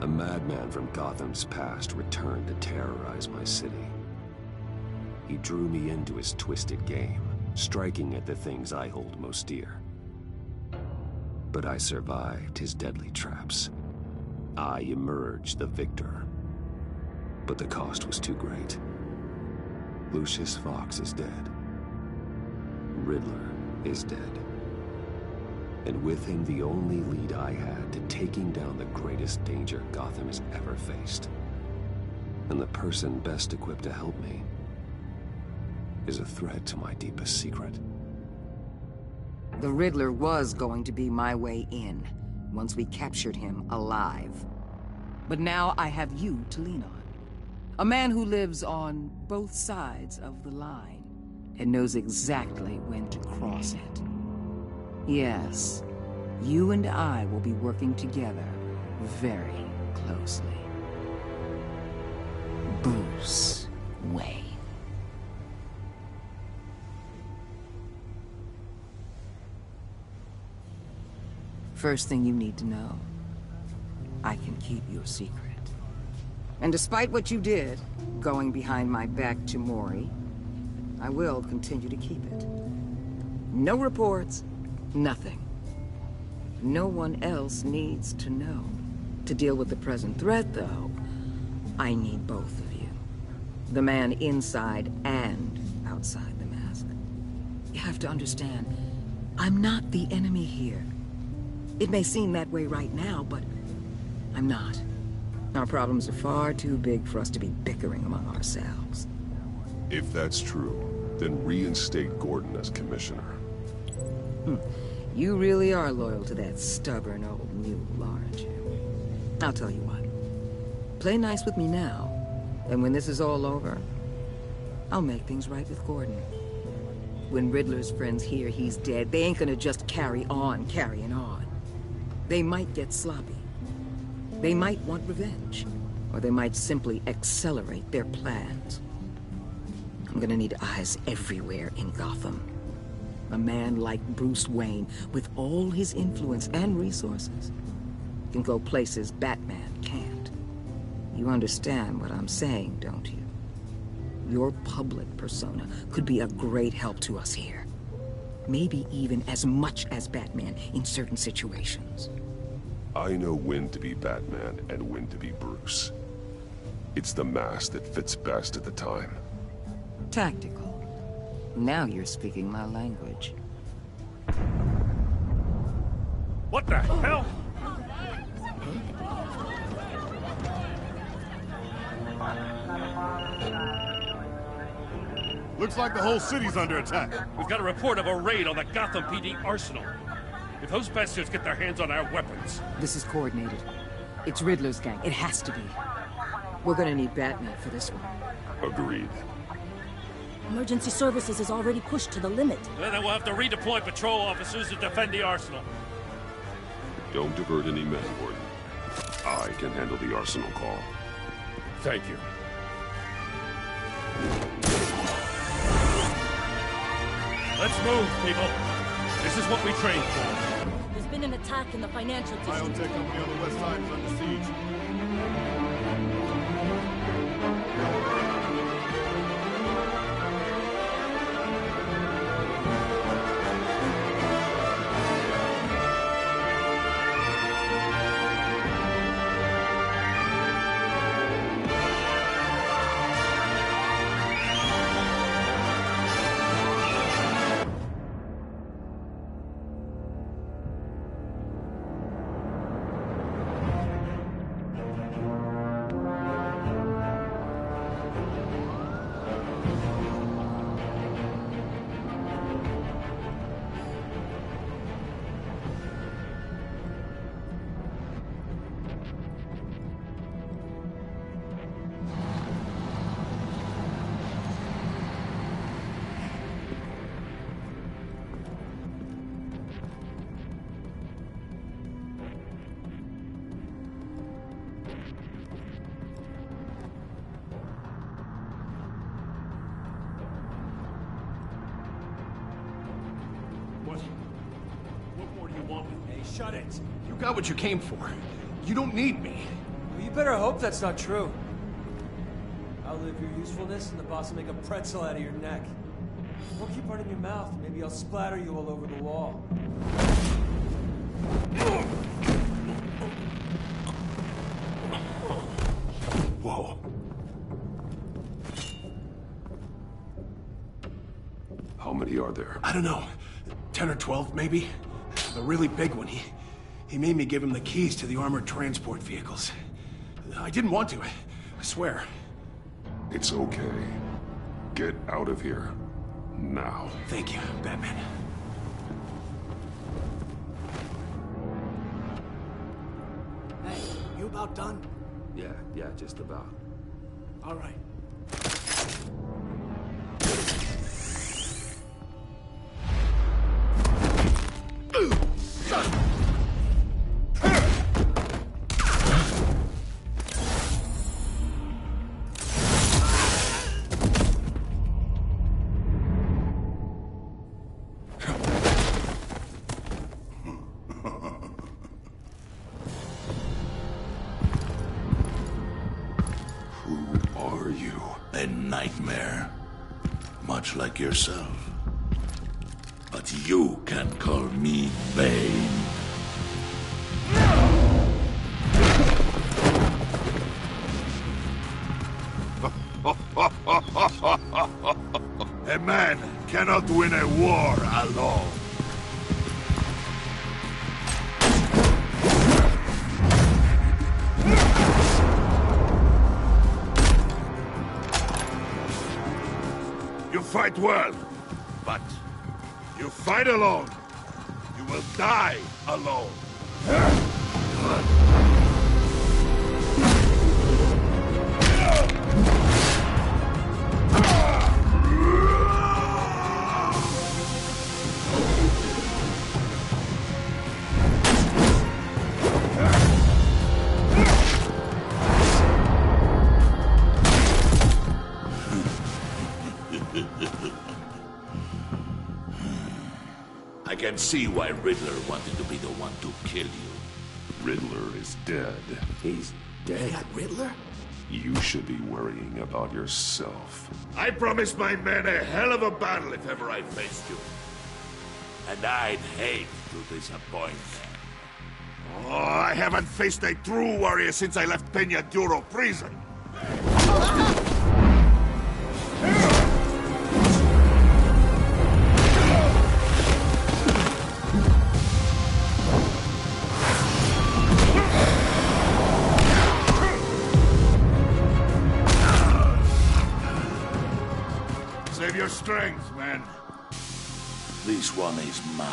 A madman from Gotham's past returned to terrorize my city. He drew me into his twisted game, striking at the things I hold most dear. But I survived his deadly traps. I emerged the victor. But the cost was too great. Lucius Fox is dead. Riddler is dead. And with him the only lead I had to taking down the greatest danger Gotham has ever faced. And the person best equipped to help me is a threat to my deepest secret. The Riddler was going to be my way in, once we captured him alive. But now I have you to lean on. A man who lives on both sides of the line, and knows exactly when to cross it. Yes, you and I will be working together very closely. Bruce Wayne. First thing you need to know, I can keep your secret. And despite what you did, going behind my back to Mori, I will continue to keep it. No reports, nothing. No one else needs to know. To deal with the present threat, though, I need both of you. The man inside and outside the mask. You have to understand, I'm not the enemy here. It may seem that way right now, but I'm not. Our problems are far too big for us to be bickering among ourselves. If that's true, then reinstate Gordon as commissioner. You really are loyal to that stubborn old mule, aren't you? I'll tell you what. Play nice with me now, and when this is all over, I'll make things right with Gordon. When Riddler's friends hear he's dead, they ain't gonna just carry on carrying on. They might get sloppy. They might want revenge, or they might simply accelerate their plans. I'm gonna need eyes everywhere in Gotham. A man like Bruce Wayne, with all his influence and resources, can go places Batman can't. You understand what I'm saying, don't you? Your public persona could be a great help to us here. Maybe even as much as Batman in certain situations. I know when to be Batman and when to be Bruce. It's the mask that fits best at the time. Tactical. Now you're speaking my language. What the hell? Looks like the whole city's under attack. We've got a report of a raid on the Gotham PD arsenal. If those bastards get their hands on our weapons... This is coordinated. It's Riddler's gang. It has to be. We're gonna need Batman for this one. Agreed. Emergency services is already pushed to the limit. Then we'll have to redeploy patrol officers to defend the arsenal. Don't divert any men, Gordon. I can handle the arsenal call. Thank you. Let's move, people. This is what we trained for. There's been an attack in the financial district. Biotech company on the west side is under siege. Shut it. You got what you came for. You don't need me. better hope that's not true. Outlive your usefulness, and the boss will make a pretzel out of your neck. Don't keep running your mouth. Maybe I'll splatter you all over the wall. Whoa. How many are there? I don't know. 10 or 12, maybe? The really big one, he made me give him the keys to the armored transport vehicles. I didn't want to, I swear. It's okay. Get out of here. Now. Thank you, Batman. Hey, you about done? Yeah, just about. All right. A nightmare, much like yourself. But you can call me Bane. A man cannot win a war alone. You fight well, but you fight alone. You will die alone. I can see why Riddler wanted to be the one to kill you. Riddler is dead. He's dead. That Riddler? You should be worrying about yourself. I promised my men a hell of a battle if ever I faced you. And I'd hate to disappoint them. Oh, I haven't faced a true warrior since I left Peña Duro prison. Save your strength, man. This one is mine.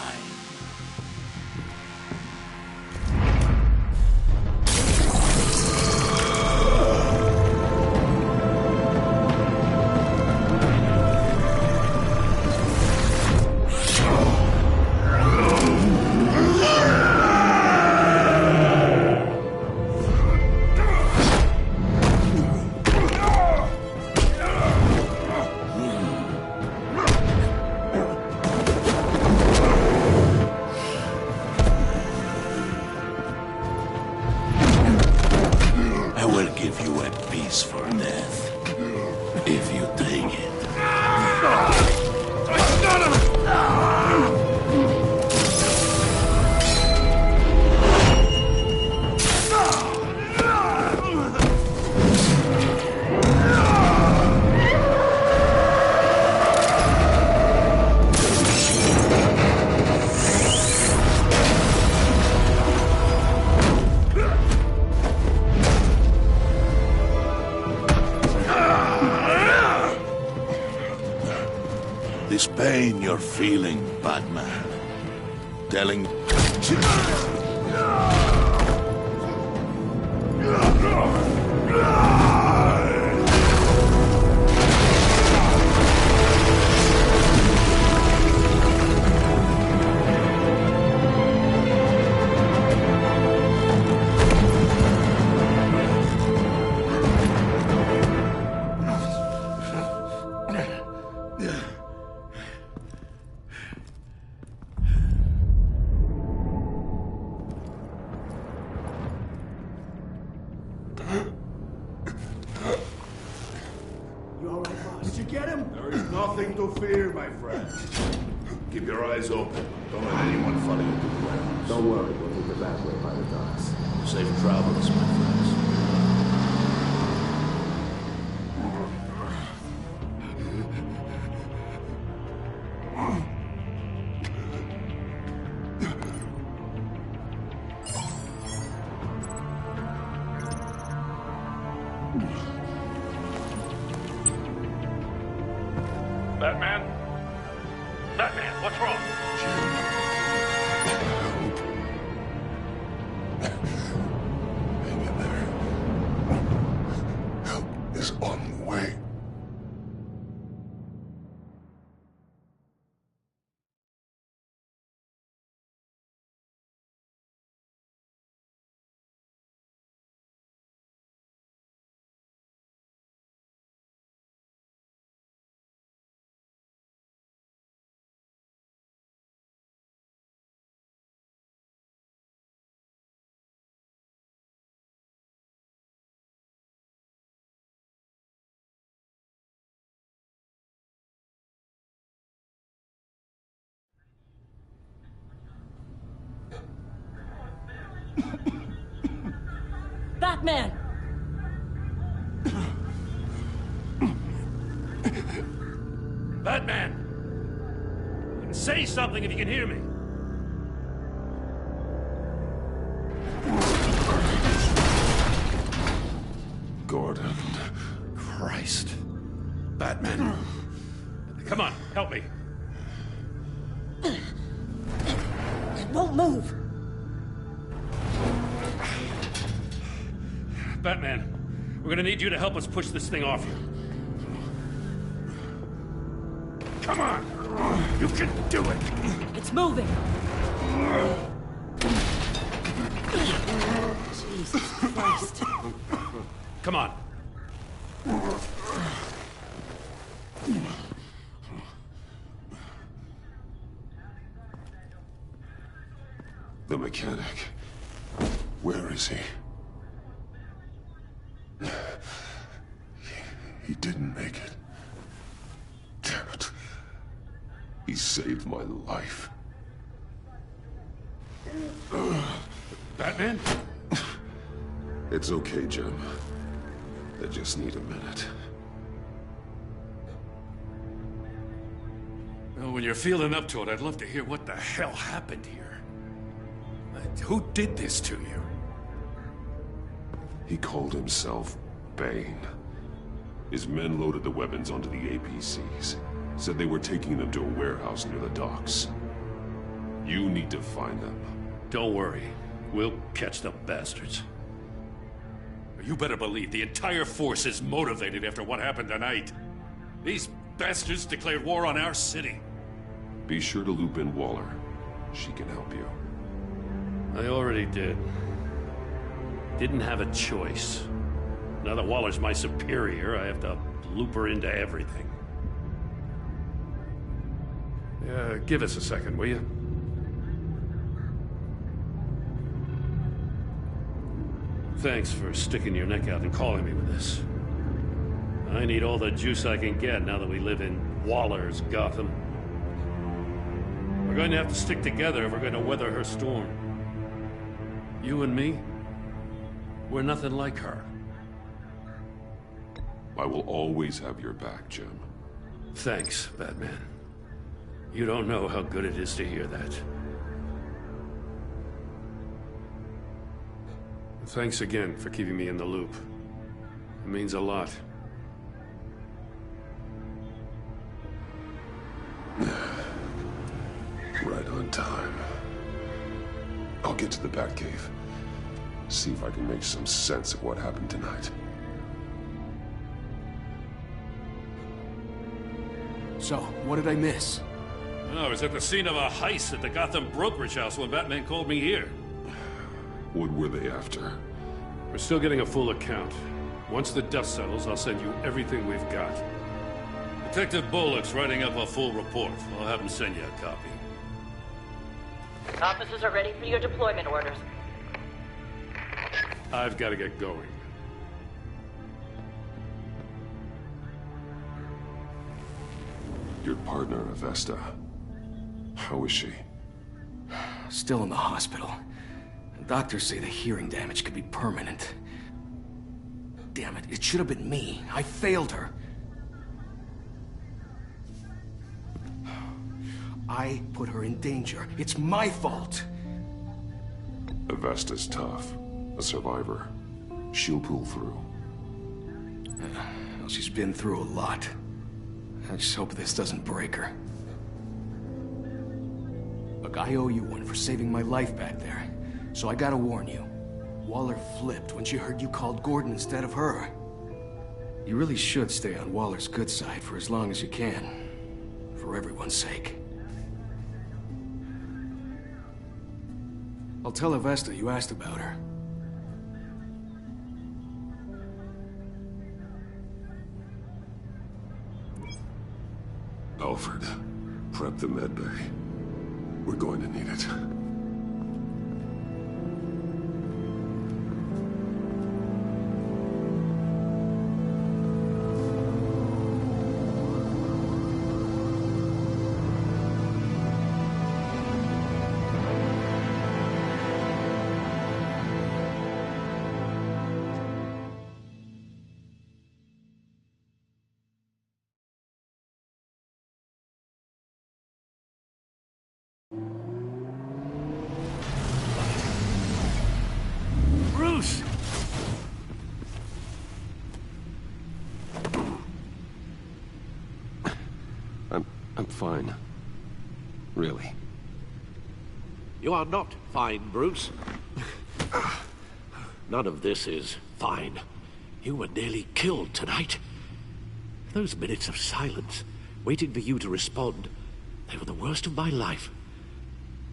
For death, if you take it. This pain you're feeling, Batman. Telling... You all right, boss? Did you get him? There is nothing to fear, my friend. Keep your eyes open. Don't let anyone follow you to the warehouse. Don't worry, we'll take the back way by the docks. Safe travels, my friends. Batman? Batman, what's wrong? Hang in there. Help is on the way. Batman! Batman! Say something if you can hear me. Gordon. Christ. Batman. Come on, help me. It won't move! Batman, we're gonna need you to help us push this thing off you. Come on! You can do it! It's moving! Jesus Christ. Come on. The mechanic. Where is he? He didn't make it. Damn it. He saved my life. Batman? It's okay, Jim. I just need a minute. Well, when you're feeling up to it, I'd love to hear what the hell happened here. Who did this to you? He called himself Bane. His men loaded the weapons onto the APCs. Said they were taking them to a warehouse near the docks. You need to find them. Don't worry. We'll catch the bastards. You better believe the entire force is motivated after what happened tonight. These bastards declared war on our city. Be sure to loop in Waller. She can help you. I already did. Didn't have a choice. Now that Waller's my superior, I have to loop her into everything. Give us a second, will you? Thanks for sticking your neck out and calling me with this. I need all the juice I can get now that we live in Waller's Gotham. We're going to have to stick together if we're going to weather her storm. You and me, we're nothing like her. I will always have your back, Jim. Thanks, Batman. You don't know how good it is to hear that. Thanks again for keeping me in the loop. It means a lot. Right on time. I'll get to the Batcave. See if I can make some sense of what happened tonight. So, what did I miss? I was at the scene of a heist at the Gotham brokerage house when Batman called me here. What were they after? We're still getting a full account. Once the dust settles, I'll send you everything we've got. Detective Bullock's writing up a full report. I'll have him send you a copy. Officers are ready for your deployment orders. I've got to get going. Your partner, Avesta. How is she? Still in the hospital. Doctors say the hearing damage could be permanent. Damn it, it should have been me. I failed her. I put her in danger. It's my fault. Avesta's tough. A survivor. She'll pull through. Well, she's been through a lot. I just hope this doesn't break her. Look, I owe you one for saving my life back there. So I gotta warn you. Waller flipped when she heard you called Gordon instead of her. You really should stay on Waller's good side for as long as you can. For everyone's sake. I'll tell Avesta you asked about her. Alfred, prep the med bay. We're going to need it. Bruce! I'm fine. Really. You are not fine, Bruce. None of this is fine. You were nearly killed tonight. Those minutes of silence, waiting for you to respond, they were the worst of my life.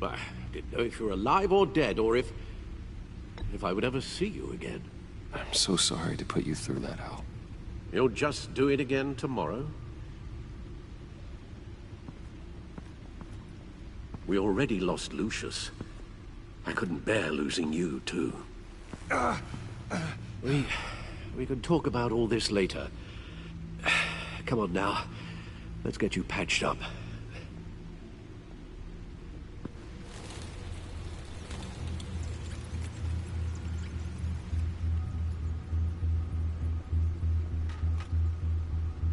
I didn't know if you were alive or dead, or if I would ever see you again. I'm so sorry to put you through that, Al. You'll just do it again tomorrow? We already lost Lucius. I couldn't bear losing you, too. We can talk about all this later. Come on now. Let's get you patched up.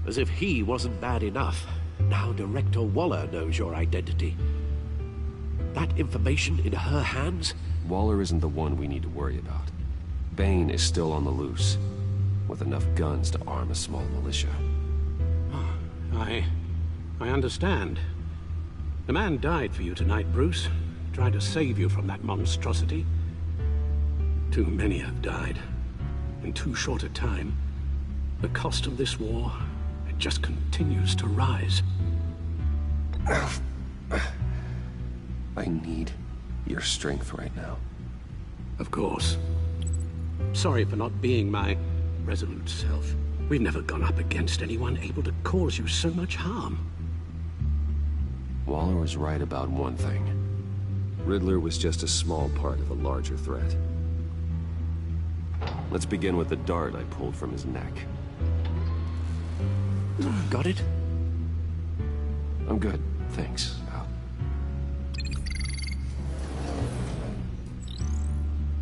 As if he wasn't bad enough, now Director Waller knows your identity. That information in her hands? Waller isn't the one we need to worry about. Bane is still on the loose, with enough guns to arm a small militia. I understand. The man died for you tonight, Bruce. Tried to save you from that monstrosity. Too many have died. In too short a time. The cost of this war, it just continues to rise. I need your strength right now. Of course. Sorry for not being my resolute self. We've never gone up against anyone able to cause you so much harm. Waller was right about one thing. Riddler was just a small part of a larger threat. Let's begin with the dart I pulled from his neck. Got it? I'm good, thanks, Al.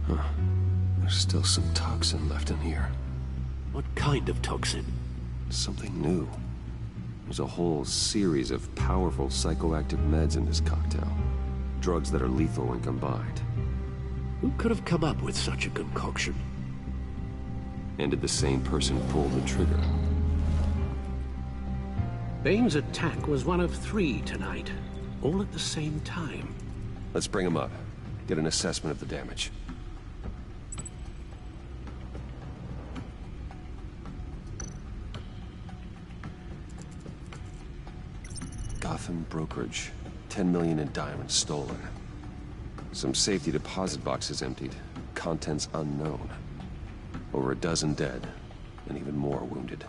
Huh. There's still some toxin left in here. What kind of toxin? Something new. There's a whole series of powerful psychoactive meds in this cocktail. Drugs that are lethal when combined. Who could have come up with such a concoction? And did the same person pull the trigger? Bane's attack was one of 3 tonight, all at the same time. Let's bring him up. Get an assessment of the damage. Gotham brokerage. 10 million in diamonds stolen. Some safety deposit boxes emptied. Contents unknown. Over a dozen dead, and even more wounded.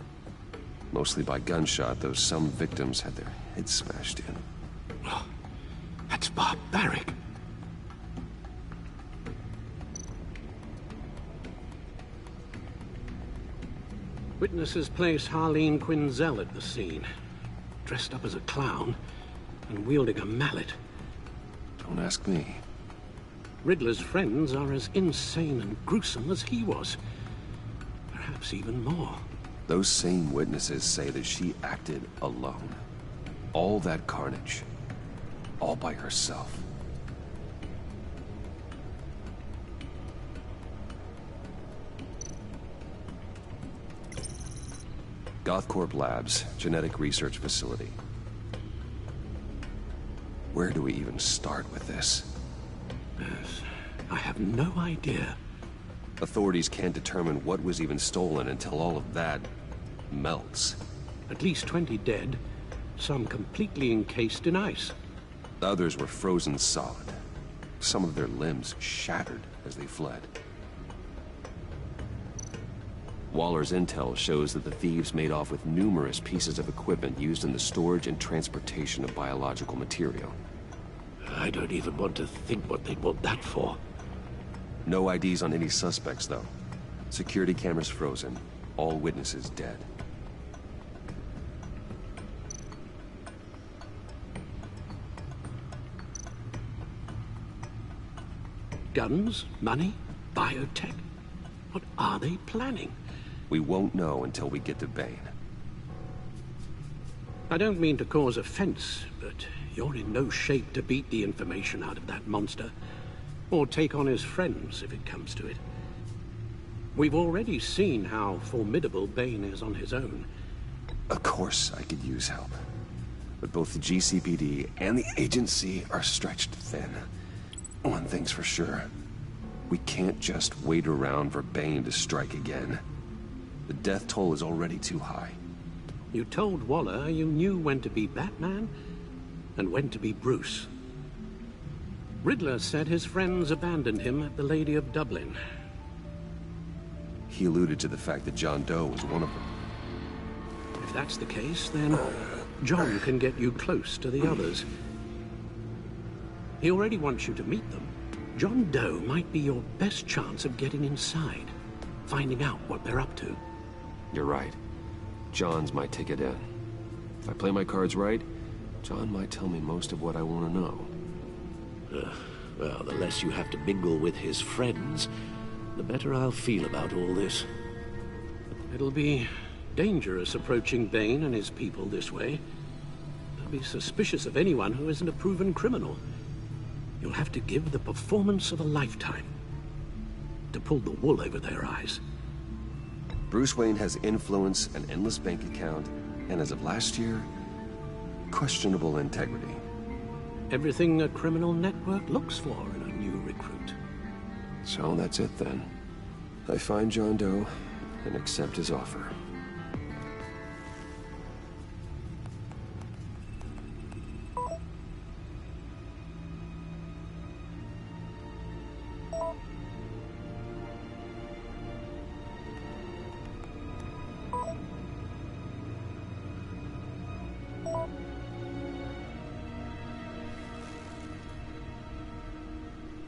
Mostly by gunshot, though some victims had their heads smashed in. Oh, that's barbaric. Witnesses place Harleen Quinzel at the scene. dressed up as a clown and wielding a mallet. Don't ask me. Riddler's friends are as insane and gruesome as he was. Perhaps even more. Those same witnesses say that she acted alone. All that carnage. All by herself. Gothcorp Labs, genetic research facility. Where do we even start with this? Yes, I have no idea. Authorities can't determine what was even stolen until all of that melts. At least 20 dead, some completely encased in ice. Others were frozen solid. Some of their limbs shattered as they fled. Waller's intel shows that the thieves made off with numerous pieces of equipment used in the storage and transportation of biological material. I don't even want to think what they'd want that for. No IDs on any suspects, though. Security cameras frozen. All witnesses dead. Guns? Money? Biotech? What are they planning? We won't know until we get to Bane. I don't mean to cause offense, but you're in no shape to beat the information out of that monster. Or take on his friends, if it comes to it. We've already seen how formidable Bane is on his own. Of course I could use help. But both the GCPD and the agency are stretched thin. One thing's for sure. We can't just wait around for Bane to strike again. The death toll is already too high. You told Waller you knew when to be Batman and when to be Bruce. Riddler said his friends abandoned him at the Lady of Dublin. He alluded to the fact that John Doe was one of them. If that's the case, then John can get you close to the others. He already wants you to meet them. John Doe might be your best chance of getting inside, finding out what they're up to. You're right. John's my ticket in. If I play my cards right, John might tell me most of what I want to know. Well, the less you have to mingle with his friends, the better I'll feel about all this. It'll be dangerous approaching Bane and his people this way. They'll be suspicious of anyone who isn't a proven criminal. You'll have to give the performance of a lifetime to pull the wool over their eyes. Bruce Wayne has influence, an endless bank account, and as of last year, questionable integrity. Everything a criminal network looks for in a new recruit. So that's it then. I find John Doe and accept his offer.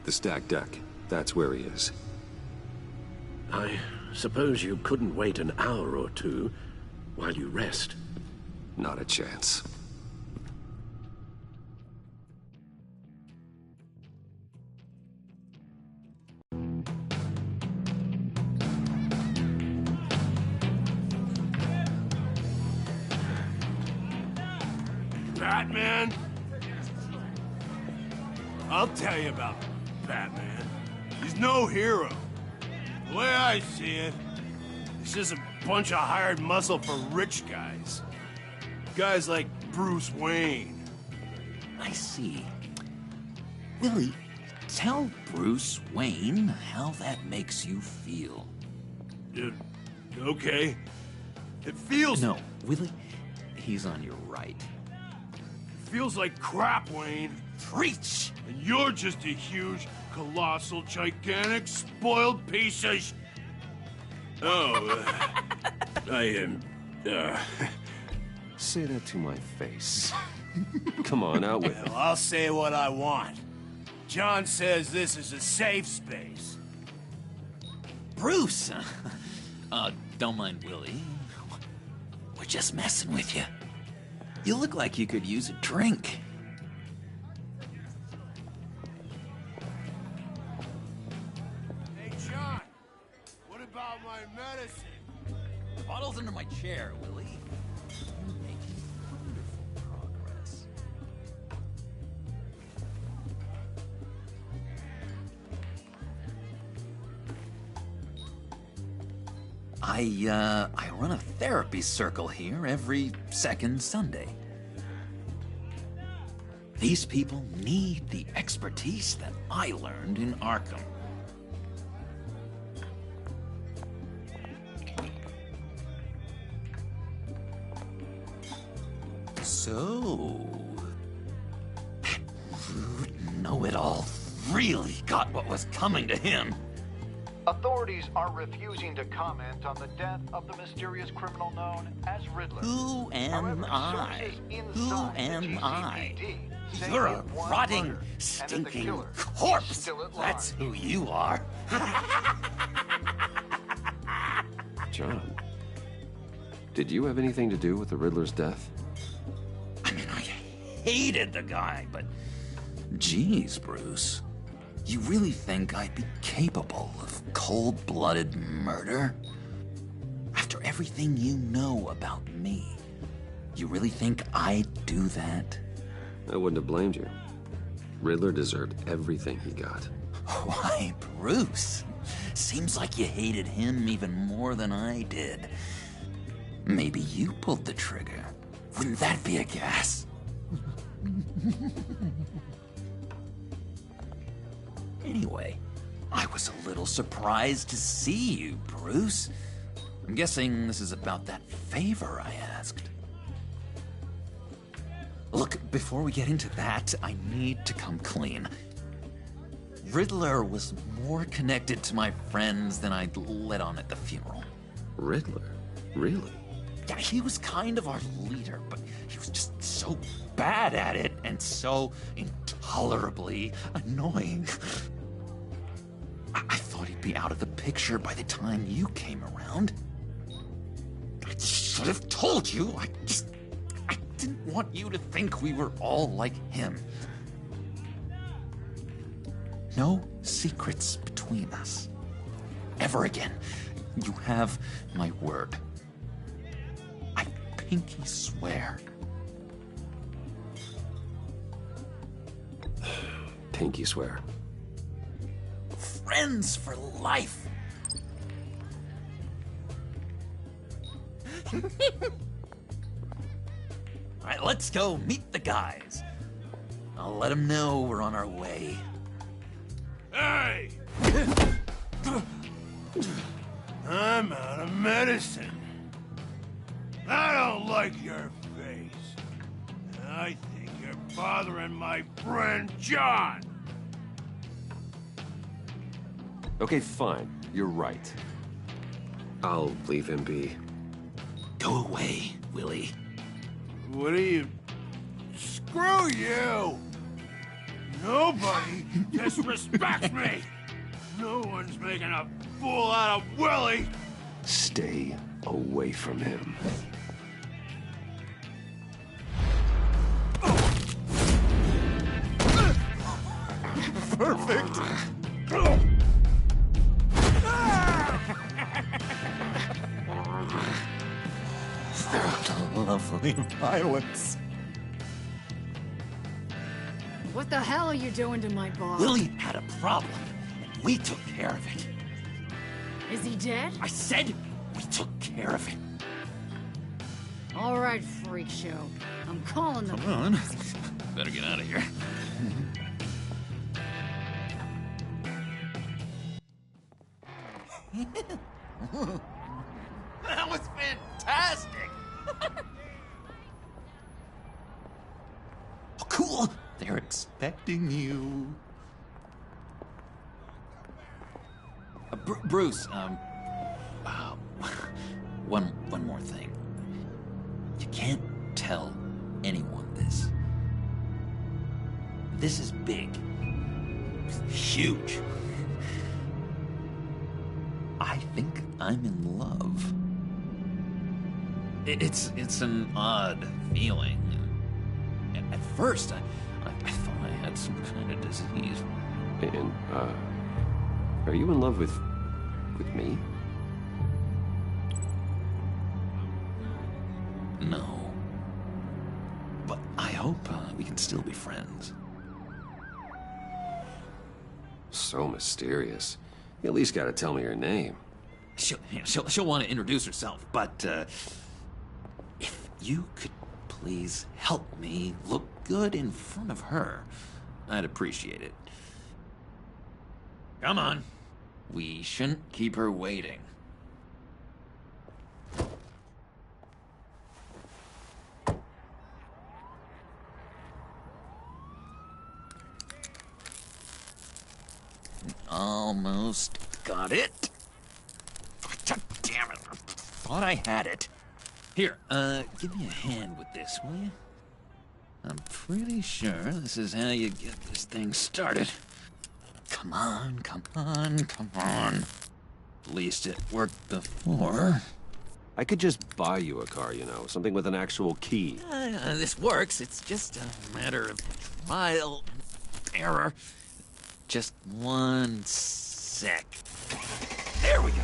The stacked deck. That's where he is. I suppose you couldn't wait an hour or two while you rest? Not a chance. Batman? I'll tell you about Batman. He's no hero. The way I see it, it's just a bunch of hired muscle for rich guys. Guys like Bruce Wayne. I see. Willie, tell Bruce Wayne how that makes you feel. Okay. It feels... No, Willie, he's on your right. It feels like crap, Wayne. Preach! And you're just a huge, colossal, gigantic, spoiled piece of I am... Say that to my face. Come on, out with it. Well, I'll say what I want. John says this is a safe space. Bruce! Don't mind Willie. We're just messing with you. You look like you could use a drink. Hey, John, what about my medicine? The bottle's under my chair, Willie. You're making wonderful progress. I run a therapy circle here every second Sunday. These people need the expertise that I learned in Arkham. So, that rude know-it-all really got what was coming to him. Authorities are refusing to comment on the death of the mysterious criminal known as Riddler. Who am I? Who am I? say You're he a had one rotting, murder, and that the stinking killer is corpse. still at That's large. who you are. John, did you have anything to do with the Riddler's death? I mean, I hated the guy, but geez, Bruce. You really think I'd be capable of cold-blooded murder? After everything you know about me, you really think I'd do that? I wouldn't have blamed you. Riddler deserved everything he got. Why, Bruce? Seems like you hated him even more than I did. Maybe you pulled the trigger. Wouldn't that be a gas? Anyway, I was a little surprised to see you, Bruce. I'm guessing this is about that favor I asked. Look, before we get into that, I need to come clean. Riddler was more connected to my friends than I'd let on at the funeral. Riddler? Really? Yeah, he was kind of our leader, but he was just so bad at it and so intolerably annoying. I thought he'd be out of the picture by the time you came around. I should have told you. I didn't want you to think we were all like him. No secrets between us. Ever again. You have my word. I pinky swear. Pinky swear. Friends for life. All right, let's go meet the guys. I'll let them know we're on our way. Hey! I'm out of medicine. I don't like your face. I think you're bothering my friend John. Okay, fine. You're right. I'll leave him be. Go away, Willie. What are you... Screw you! Nobody disrespects me! No one's making a fool out of Willie! Stay away from him. Perfect! Lovely violence. What the hell are you doing to my boss? Willie had a problem, and we took care of it. Is he dead? I said we took care of it. All right, freak show. I'm calling the... Come on. Better get out of here. That was fantastic! Oh, cool! They're expecting you. Bruce, one more thing. You can't tell anyone this. This is big. Huge. I think I'm in love. It's an odd feeling. At first, I thought I had some kind of disease. And, are you in love with me? No. But I hope we can still be friends. So mysterious. You at least gotta tell me her name. She'll want to introduce herself, but if you could please help me look good in front of her, I'd appreciate it. Come on. We shouldn't keep her waiting. Almost got it. God damn it. I thought I had it. Here, give me a hand with this, will you? I'm pretty sure this is how you get this thing started. Come on, come on, come on. At least it worked before. I could just buy you a car, you know, something with an actual key. This works. It's just a matter of trial and error. Just one sec. There we go.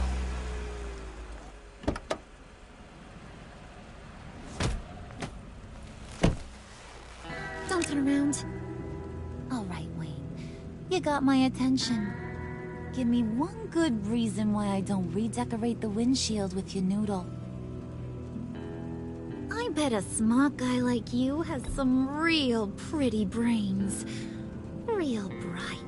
Don't turn around. All right, Wayne. You got my attention. Give me one good reason why I don't redecorate the windshield with your noodle. I bet a smart guy like you has some real pretty brains. Real bright.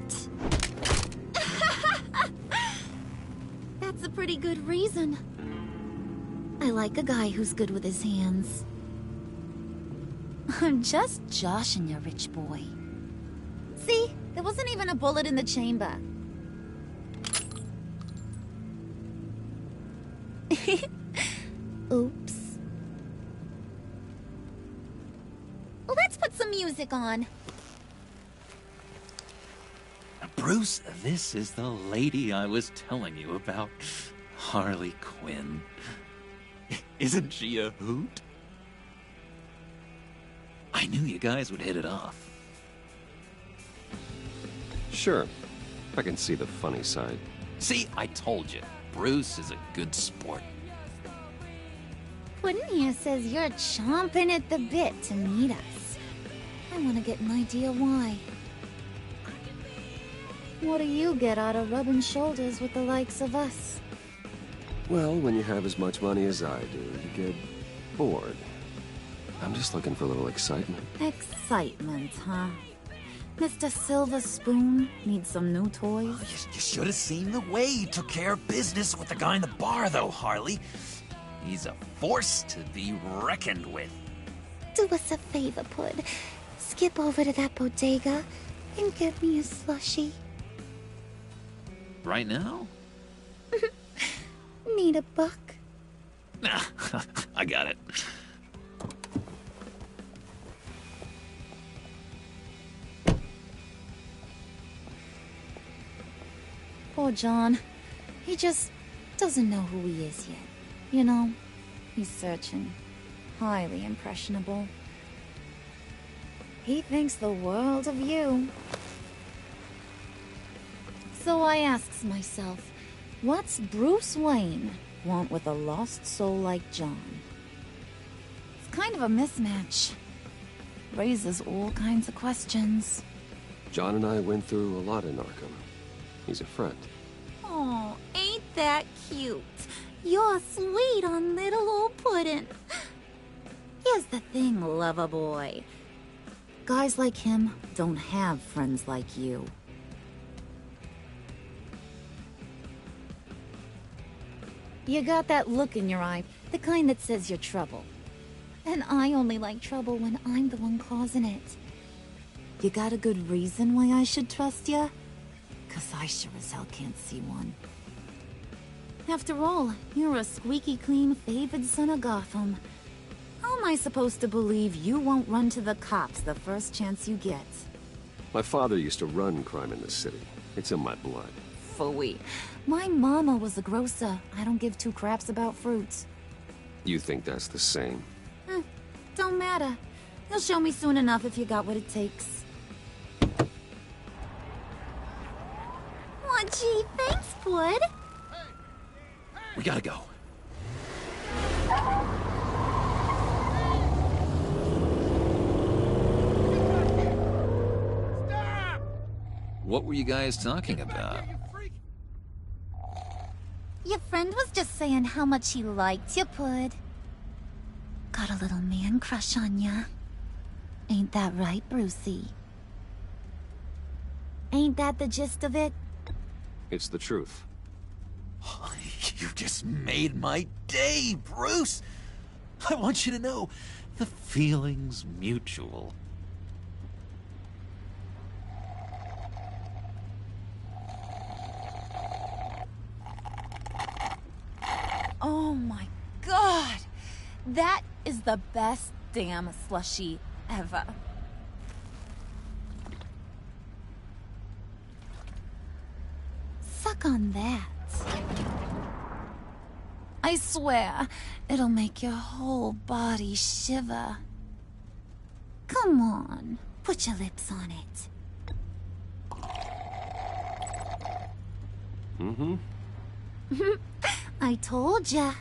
That's a pretty good reason. I like a guy who's good with his hands. I'm just joshing you, rich boy. See? There wasn't even a bullet in the chamber. Oops. Well, let's put some music on. Bruce, this is the lady I was telling you about. Harley Quinn. Isn't she a hoot? I knew you guys would hit it off. Sure. I can see the funny side. See, I told you. Bruce is a good sport. Puddin' here says you're chomping at the bit to meet us. I want to get an idea why. What do you get out of rubbing shoulders with the likes of us? Well, when you have as much money as I do, you get bored. I'm just looking for a little excitement. Excitement, huh? Mr. Silver Spoon needs some new toys? You should have seen the way he took care of business with the guy in the bar, though, Harley. He's a force to be reckoned with. Do us a favor, Pud. Skip over to that bodega and get me a slushie. Right now? Need a buck? Nah, I got it. Poor John. He just doesn't know who he is yet. You know, he's searching. Highly impressionable. He thinks the world of you. So I asks myself, what's Bruce Wayne want with a lost soul like John? It's kind of a mismatch. Raises all kinds of questions. John and I went through a lot in Arkham. He's a friend. Oh, ain't that cute? You're sweet on little old Puddin'. Here's the thing, lover boy. Guys like him don't have friends like you. You got that look in your eye, the kind that says you're trouble. And I only like trouble when I'm the one causing it. You got a good reason why I should trust you? 'Cause I sure as hell can't see one. After all, you're a squeaky clean favored son of Gotham. How am I supposed to believe you won't run to the cops the first chance you get? My father used to run crime in the city. It's in my blood. Phooey. My mama was a grocer. I don't give two craps about fruits. You think that's the same? Don't matter. You'll show me soon enough if you got what it takes. Oh, gee, thanks, Bud. We gotta go. What were you guys talking about? Your friend was just saying how much he liked you, Pud. Got a little man crush on ya. Ain't that right, Brucey? Ain't that the gist of it? It's the truth. You just made my day, Bruce! I want you to know, the feeling's mutual. Oh my god! That is the best damn slushie ever. Suck on that. I swear, it'll make your whole body shiver. Come on, put your lips on it. Mm-hmm. I told ya.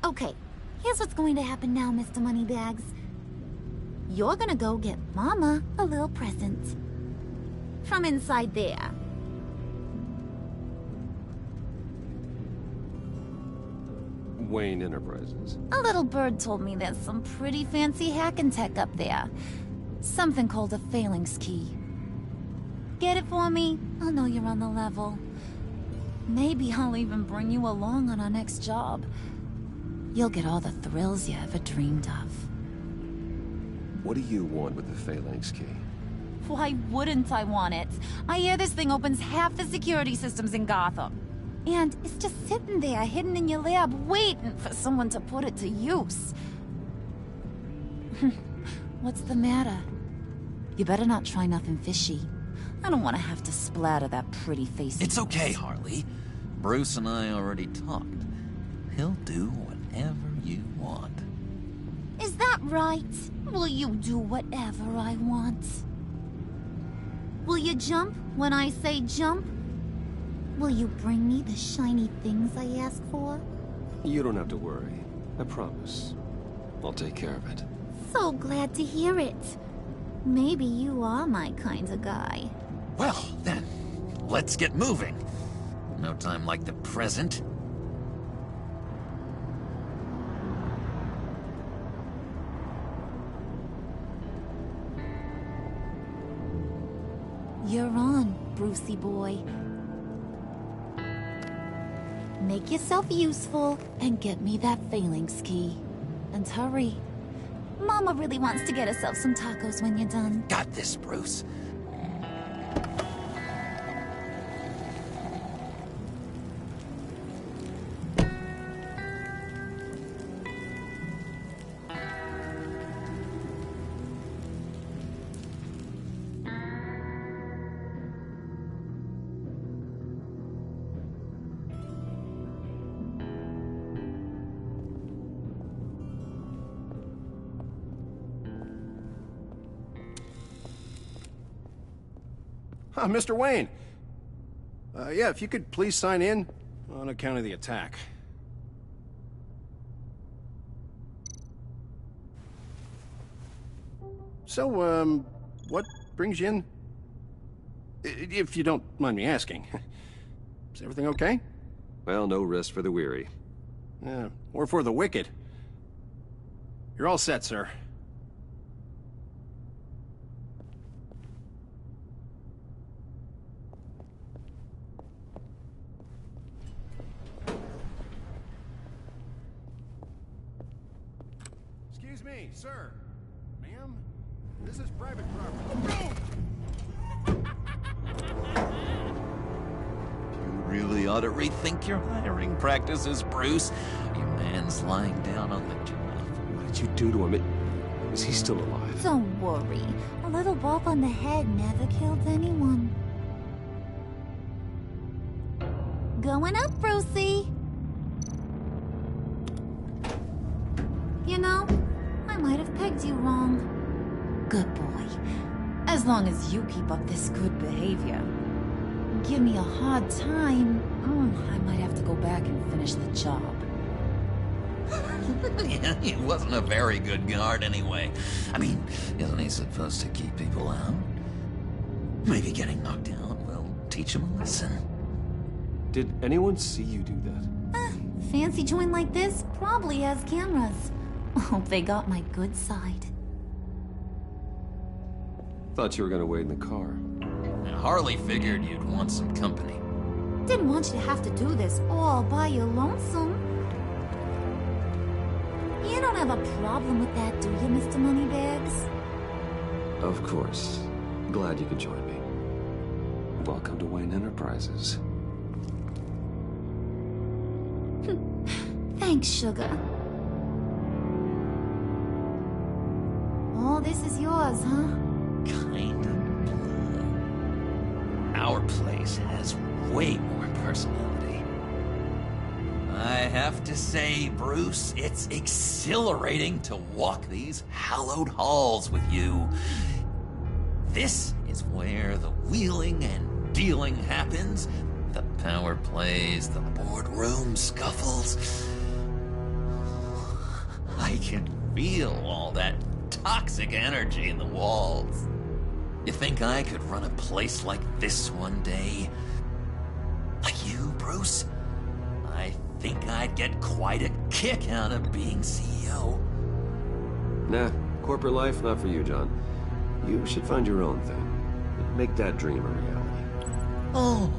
Okay, here's what's going to happen now, Mr. Moneybags. You're gonna go get Mama a little present. From inside there. Wayne Enterprises. A little bird told me there's some pretty fancy hacking tech up there. Something called a phalanx key. Get it for me? I'll know you're on the level. Maybe I'll even bring you along on our next job. You'll get all the thrills you ever dreamed of. What do you want with the phalanx key? Why wouldn't I want it? I hear this thing opens half the security systems in Gotham. And it's just sitting there, hidden in your lab, waiting for someone to put it to use. What's the matter? You better not try nothing fishy. I don't want to have to splatter that pretty face. It's okay, Harley. Bruce and I already talked. He'll do whatever you want. Is that right? Will you do whatever I want? Will you jump when I say jump? Will you bring me the shiny things I ask for? You don't have to worry. I promise. I'll take care of it. So glad to hear it. Maybe you are my kind of guy. Well, then, let's get moving. No time like the present. You're on, Brucey boy. Make yourself useful and get me that phalanx key. And hurry. Mama really wants to get herself some tacos when you're done. Got this, Bruce. Mr. Wayne. Yeah, if you could please sign in on account of the attack. So, what brings you in? If you don't mind me asking. Is everything okay? Well, no rest for the weary. Yeah, or for the wicked. You're all set, sir. Excuse me, sir. Ma'am, this is private property. You really ought to rethink your hiring practices, Bruce. Your man's lying down on the job. What did you do to him? Is he still alive? Don't worry. A little bump on the head never killed anyone. Going up, Brucey. You know, I might have pegged you wrong. Good boy. As long as you keep up this good behavior. Give me a hard time, I might have to go back and finish the job. Yeah, he wasn't a very good guard anyway. I mean, isn't he supposed to keep people out? Maybe getting knocked out will teach him a lesson. Did anyone see you do that? Fancy joint like this probably has cameras. Hope they got my good side. Thought you were gonna wait in the car. Harley figured you'd want some company. Didn't want you to have to do this all by your lonesome. You don't have a problem with that, do you, Mr. Moneybags? Of course. Glad you could join me. Welcome to Wayne Enterprises. Thanks, sugar. All this is yours, huh? Kind of blue. Our place has way more personality. I have to say, Bruce, it's exhilarating to walk these hallowed halls with you. This is where the wheeling and dealing happens. The power plays, the boardroom scuffles. I can feel all that toxic energy in the walls. You think I could run a place like this one day? Like you, Bruce? I think I'd get quite a kick out of being CEO. Nah, corporate life, not for you, John. You should find your own thing. Make that dream a reality. Oh,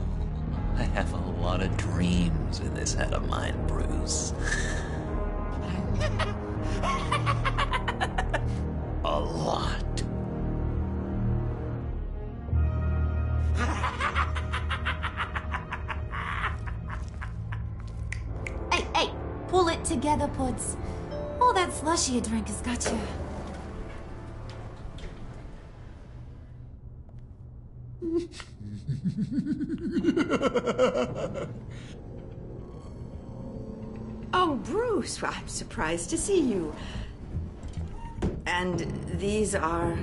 I have a lot of dreams in this head of mine, Bruce. A lot. Hey, pull it together, Puds. All that slushy you drink has got you. Oh, Bruce, I'm surprised to see you. And these are...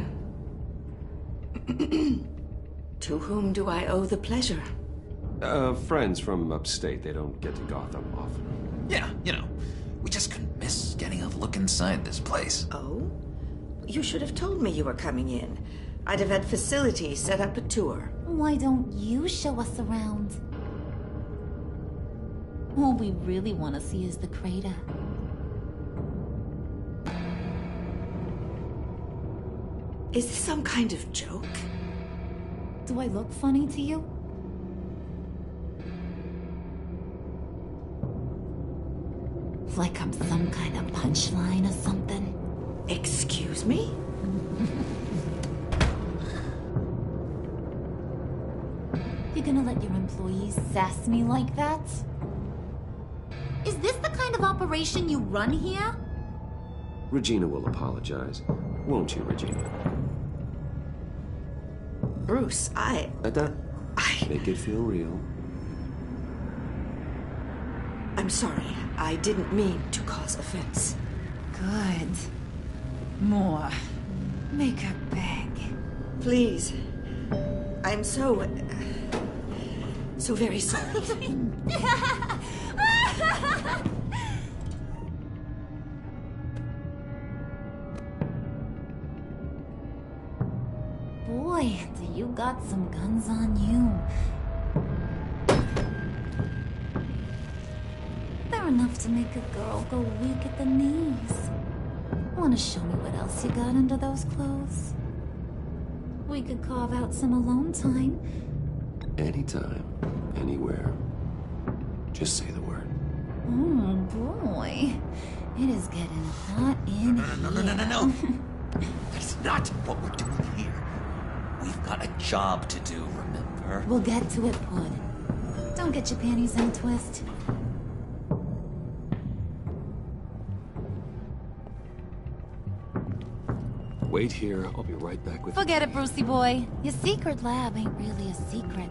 To whom do I owe the pleasure? Friends from upstate. They don't get to Gotham often. Yeah, you know, we just couldn't miss getting a look inside this place. Oh? You should have told me you were coming in. I'd have had facilities set up a tour. Why don't you show us around? All we really want to see is the crater. Is this some kind of joke? Do I look funny to you? Like I'm some kind of punchline or something? Excuse me? You gonna let your employees sass me like that? Is this the kind of operation you run here? Regina will apologize. Won't you, Regina? Bruce, Make it feel real. I'm sorry. I didn't mean to cause offense. Good. More. Make her beg. Please. I'm so very sorry. Boy, do you got some guns on you. They're enough to make a girl go weak at the knees. Wanna show me what else you got under those clothes? We could carve out some alone time. Anytime, anywhere. Just say the word. Oh boy. It is getting hot in here. No. That's not what we're doing here. We've got a job to do, remember? We'll get to it, Pud. Don't get your panties in a twist. Wait here. I'll be right back with you. Forget it, Brucey boy. Your secret lab ain't really a secret.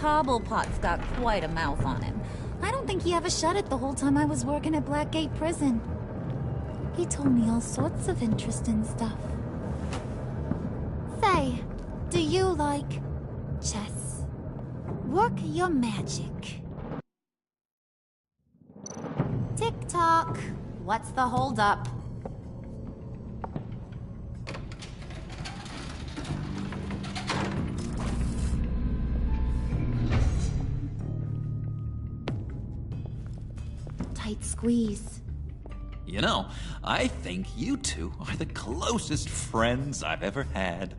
Cobblepot's got quite a mouth on him. I don't think he ever shut it the whole time I was working at Blackgate Prison. He told me all sorts of interesting stuff. Say, do you like chess? Work your magic. Tick-tock. What's the holdup? Tight squeeze. You know, I think you two are the closest friends I've ever had.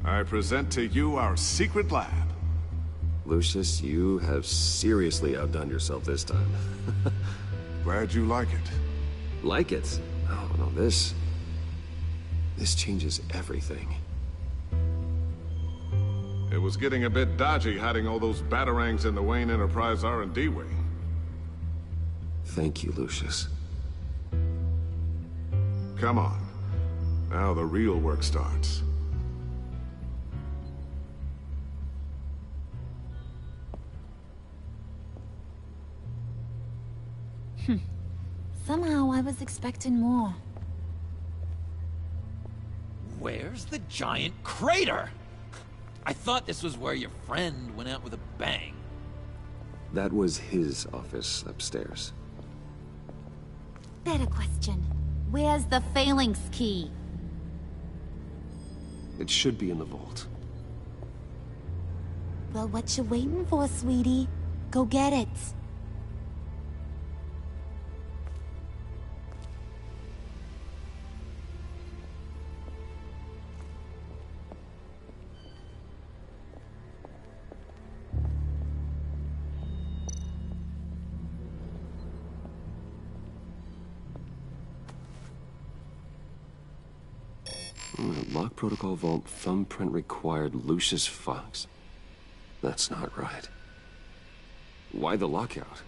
I present to you our secret lab. Lucius, you have seriously outdone yourself this time. Glad you like it. Like it? Oh, no, this changes everything. It was getting a bit dodgy hiding all those batarangs in the Wayne Enterprise R&D wing. Thank you, Lucius. Come on. Now the real work starts. Somehow I was expecting more. Where's the giant crater? I thought this was where your friend went out with a bang. That was his office upstairs. Better question. Where's the phalanx key? It should be in the vault. Well, what you waiting for, sweetie? Go get it. Lock protocol vault thumbprint required Lucius Fox. That's not right. Why the lockout?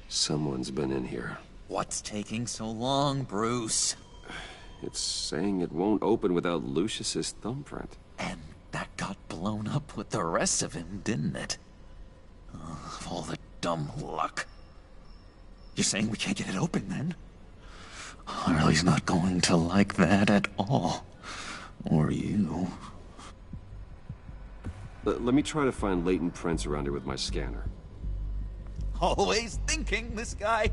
Someone's been in here. What's taking so long, Bruce? It's saying it won't open without Lucius's thumbprint. And that got blown up with the rest of him, didn't it? Oh, all the dumb luck. You're saying we can't get it open, then? Harley's not going to like that at all. Or you. Let me try to find latent prints around here with my scanner. Always thinking, this guy.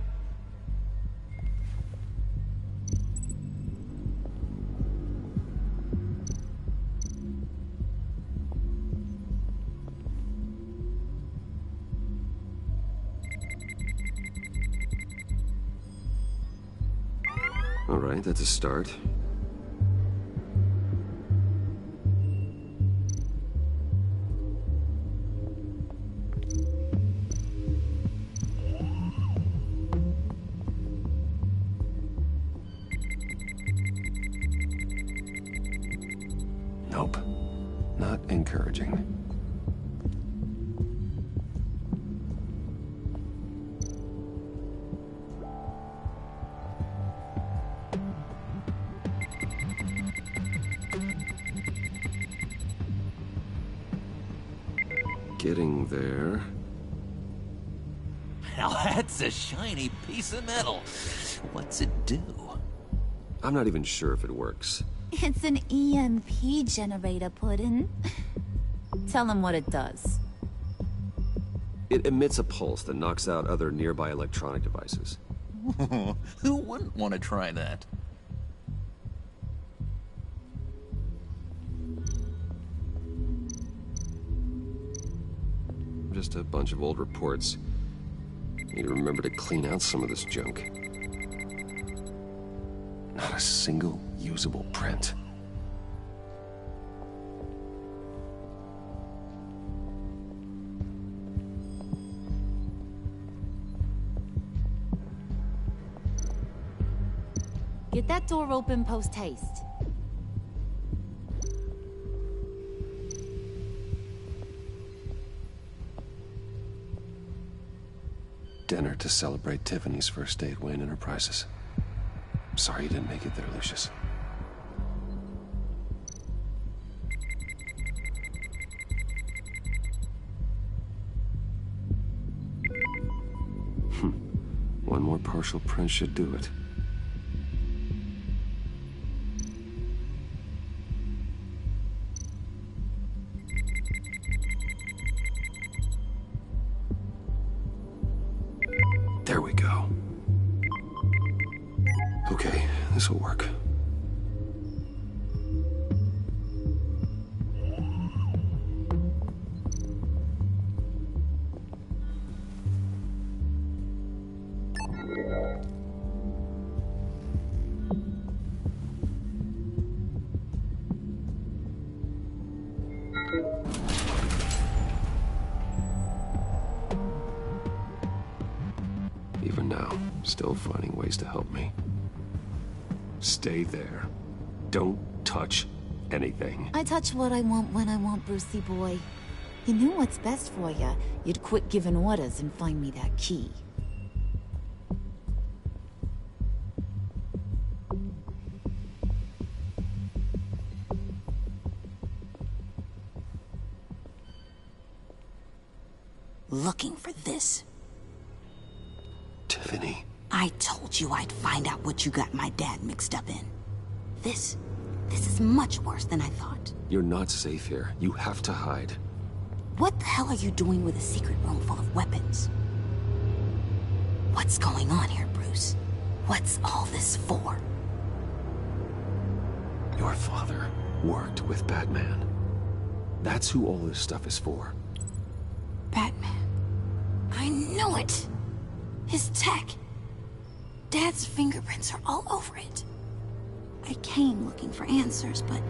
All right, that's a start. Nope. Not encouraging. Getting there. Now that's a shiny piece of metal. What's it do? I'm not even sure if it works. It's an EMP generator, Puddin'. Tell him what it does. It emits a pulse that knocks out other nearby electronic devices. Who wouldn't want to try that? Just a bunch of old reports. Need to remember to clean out some of this junk. Not a single usable print. Get that door open post-haste. dinner to celebrate Tiffany's first date win in her prizes. Sorry you didn't make it there, Lucius. One more partial print should do it. There we go. Okay, this will work. Even now, still finding ways to help me. Stay there. Don't touch anything. I touch what I want when I want, Brucey boy. You knew what's best for you. You'd quit giving orders and find me that key. Looking for this. Tiffany. I told you I'd find out what you got my dad mixed up in. This is much worse than I thought. You're not safe here. You have to hide. What the hell are you doing with a secret room full of weapons? What's going on here, Bruce? What's all this for? Your father worked with Batman. That's who all this stuff is for. Batman. I knew it! His tech. Dad's fingerprints are all over it. I came looking for answers, but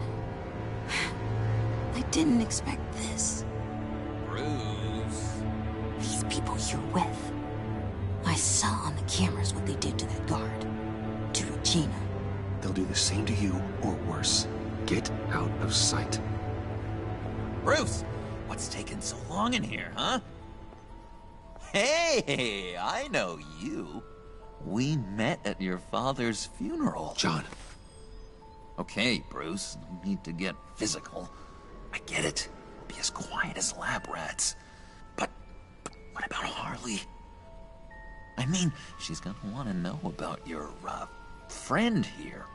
I didn't expect this. Bruce. These people you're with. I saw on the cameras what they did to that guard. To Regina. They'll do the same to you, or worse. Get out of sight. Bruce! What's taking so long in here, huh? Hey, I know you. We met at your father's funeral. John. Okay, Bruce, no need to get physical. I get it. Be as quiet as lab rats. But what about Harley? I mean, she's gonna want to know about your, friend here.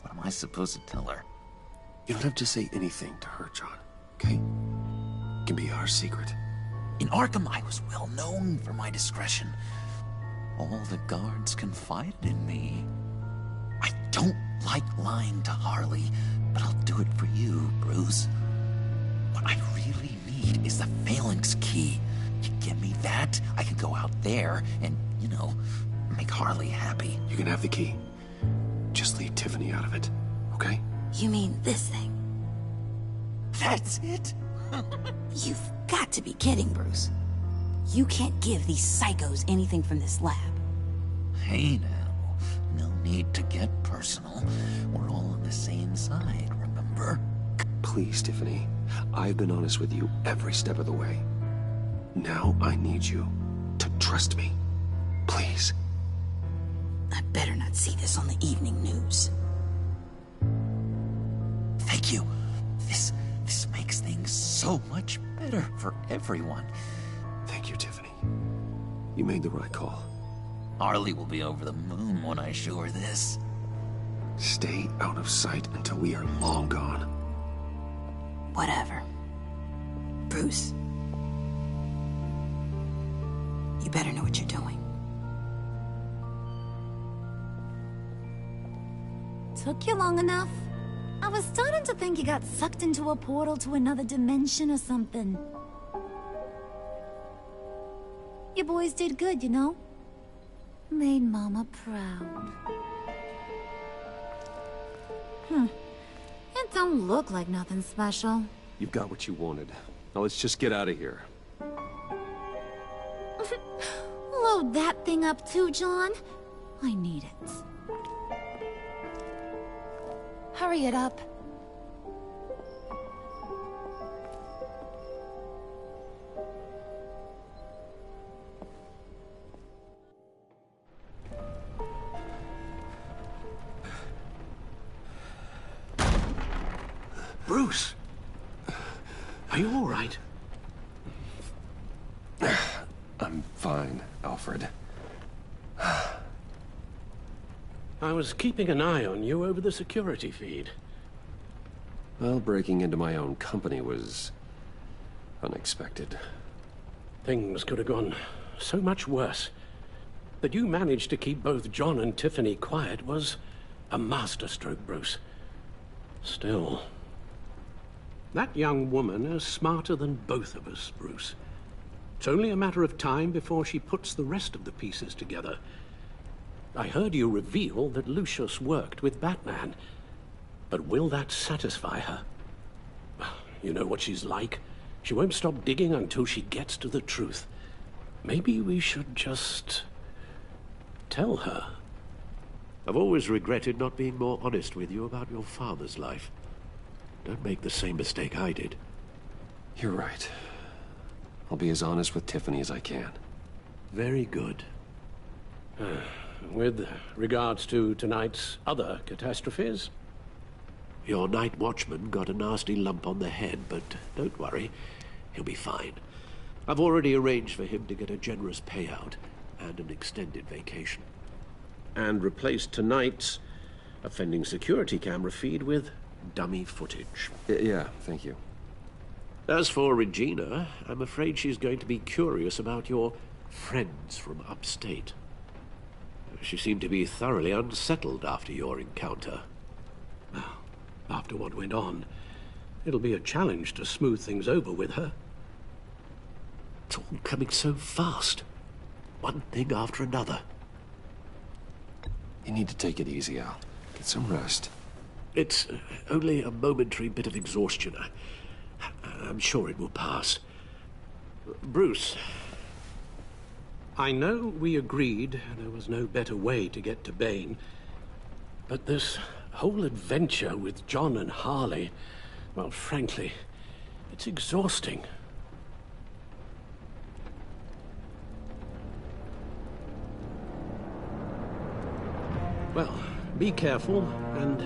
What am I supposed to tell her? You don't have to say anything to her, John, okay? It can be our secret. In Arkham, I was well known for my discretion. All the guards confided in me. I don't like lying to Harley, but I'll do it for you, Bruce. What I really need is the Phalanx key. You give me that, I can go out there and, you know, make Harley happy. You can have the key. Just leave Tiffany out of it, okay? You mean this thing? That's it? You've got to be kidding, Bruce. You can't give these psychos anything from this lab. Hey now, no need to get personal. We're all on the same side, remember? Please, Tiffany. I've been honest with you every step of the way. Now I need you to trust me. Please. I better not see this on the evening news. Thank you. This makes things so much better for everyone. Thank you, Tiffany. You made the right call. Harley will be over the moon when I show her this. Stay out of sight until we are long gone. Whatever. Bruce. You better know what you're doing. Took you long enough? I was starting to think you got sucked into a portal to another dimension or something. You boys did good, you know? Made Mama proud. It don't look like nothing special. You've got what you wanted. Now let's just get out of here. Load that thing up too, John. I need it. Hurry it up. Bruce! Are you all right? I'm fine, Alfred. I was keeping an eye on you over the security feed. Well, breaking into my own company was unexpected. Things could have gone so much worse. That you managed to keep both John and Tiffany quiet was a masterstroke, Bruce. Still, that young woman is smarter than both of us, Bruce. It's only a matter of time before she puts the rest of the pieces together. I heard you reveal that Lucius worked with Batman. But will that satisfy her? You know what she's like. She won't stop digging until she gets to the truth. Maybe we should just tell her. I've always regretted not being more honest with you about your father's life. Don't make the same mistake I did. You're right. I'll be as honest with Tiffany as I can. Very good. With regards to tonight's other catastrophes? Your night watchman got a nasty lump on the head, but don't worry. He'll be fine. I've already arranged for him to get a generous payout and an extended vacation. And replaced tonight's offending security camera feed with dummy footage. Yeah, thank you. As for Regina, I'm afraid she's going to be curious about your friends from upstate. She seemed to be thoroughly unsettled after your encounter. Well, after what went on, it'll be a challenge to smooth things over with her. It's all coming so fast. One thing after another. You need to take it easy, Al. Get some rest. It's only a momentary bit of exhaustion. I'm sure it will pass. Bruce. I know we agreed there was no better way to get to Bane, but this whole adventure with John and Harley, well, frankly, it's exhausting. Well, be careful, and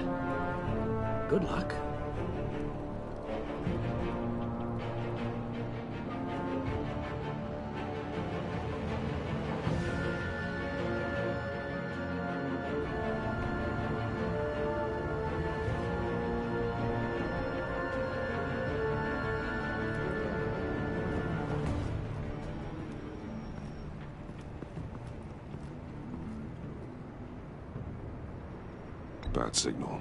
good luck. Bat signal.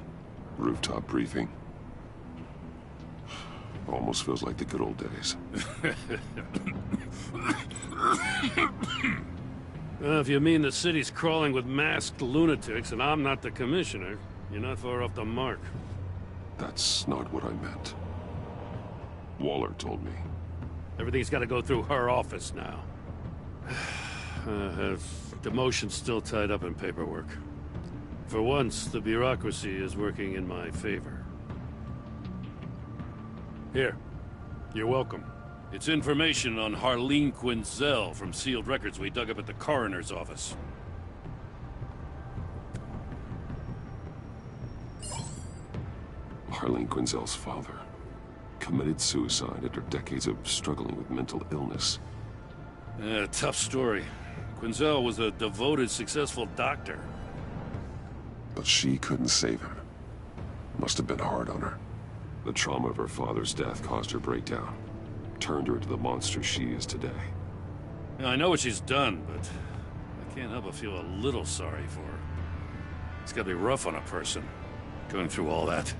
Rooftop briefing. Almost feels like the good old days. If you mean the city's crawling with masked lunatics and I'm not the commissioner, you're not far off the mark. That's not what I meant. Waller told me. Everything's got to go through her office now. Demotion's still tied up in paperwork. For once, the bureaucracy is working in my favor. Here. You're welcome. It's information on Harleen Quinzel from sealed records we dug up at the coroner's office. Harleen Quinzel's father committed suicide after decades of struggling with mental illness. Tough story. Quinzel was a devoted, successful doctor. But she couldn't save him. Must have been hard on her. The trauma of her father's death caused her breakdown. Turned her into the monster she is today. Now, I know what she's done, but I can't help but feel a little sorry for her. It's gotta be rough on a person, going through all that.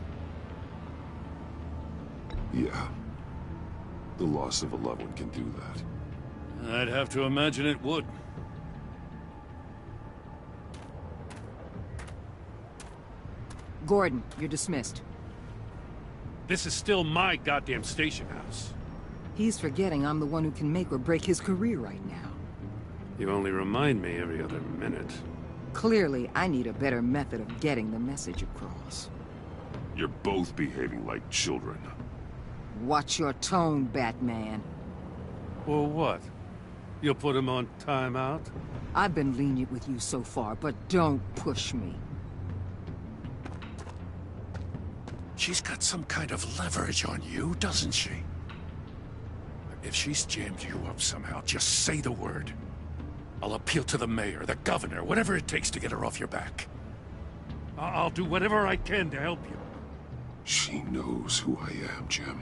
Yeah. The loss of a loved one can do that. I'd have to imagine it would. Gordon, you're dismissed. This is still my goddamn station house. He's forgetting I'm the one who can make or break his career right now. You only remind me every other minute. Clearly, I need a better method of getting the message across. You're both behaving like children. Watch your tone, Batman. Well, what? You'll put him on timeout? I've been lenient with you so far, but don't push me. She's got some kind of leverage on you, doesn't she? If she's jammed you up somehow, just say the word. I'll appeal to the mayor, the governor, whatever it takes to get her off your back. I'll do whatever I can to help you. She knows who I am, Jim.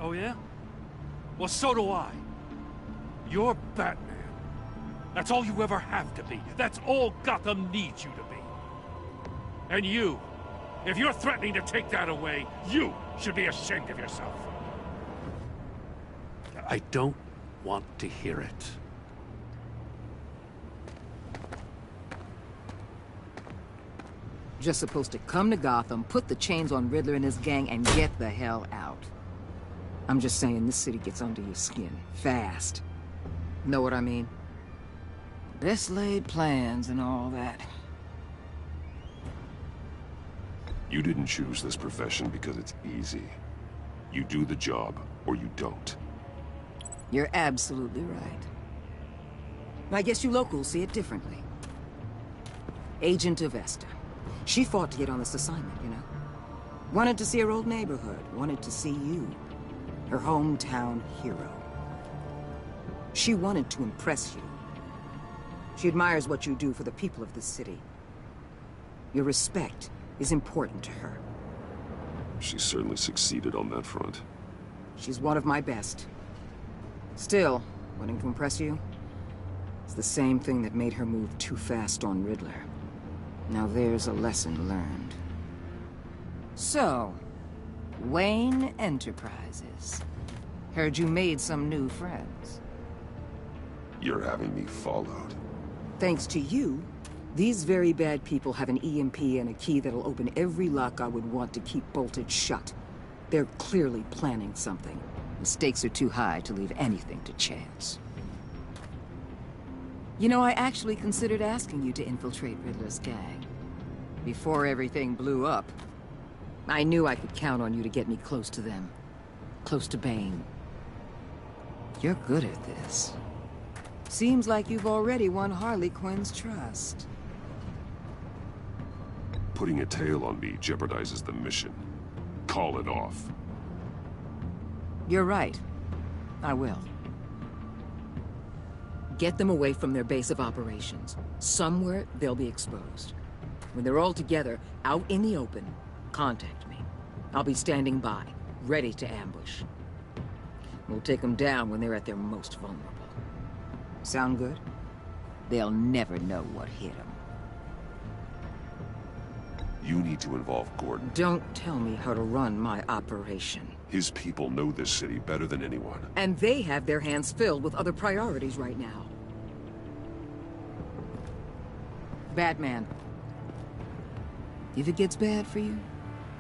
Oh, yeah? Well, so do I. You're Batman. That's all you ever have to be. That's all Gotham needs you to be. And you, if you're threatening to take that away, you should be ashamed of yourself. I don't want to hear it. Just supposed to come to Gotham, put the chains on Riddler and his gang, and get the hell out. I'm just saying, this city gets under your skin. Fast. Know what I mean? Best laid plans and all that. You didn't choose this profession because it's easy. You do the job, or you don't. You're absolutely right. I guess you locals see it differently. Agent Avesta. She fought to get on this assignment, you know? Wanted to see her old neighborhood. Wanted to see you. Her hometown hero. She wanted to impress you. She admires what you do for the people of this city. Your respect is important to her. She certainly succeeded on that front. She's one of my best. Still, wanting to impress you? It's the same thing that made her move too fast on Riddler. Now there's a lesson learned. So, Wayne Enterprises. Heard you made some new friends. You're having me followed. Thanks to you, these very bad people have an EMP and a key that'll open every lock I would want to keep bolted shut. They're clearly planning something. The stakes are too high to leave anything to chance. You know, I actually considered asking you to infiltrate Riddler's gang. Before everything blew up, I knew I could count on you to get me close to them. Close to Bane. You're good at this. Seems like you've already won Harley Quinn's trust. Putting a tail on me jeopardizes the mission. Call it off. You're right. I will. Get them away from their base of operations. Somewhere they'll be exposed. When they're all together, out in the open, contact me. I'll be standing by, ready to ambush. We'll take them down when they're at their most vulnerable. Sound good? They'll never know what hit them. You need to involve Gordon. Don't tell me how to run my operation. His people know this city better than anyone. And they have their hands filled with other priorities right now. Batman. If it gets bad for you,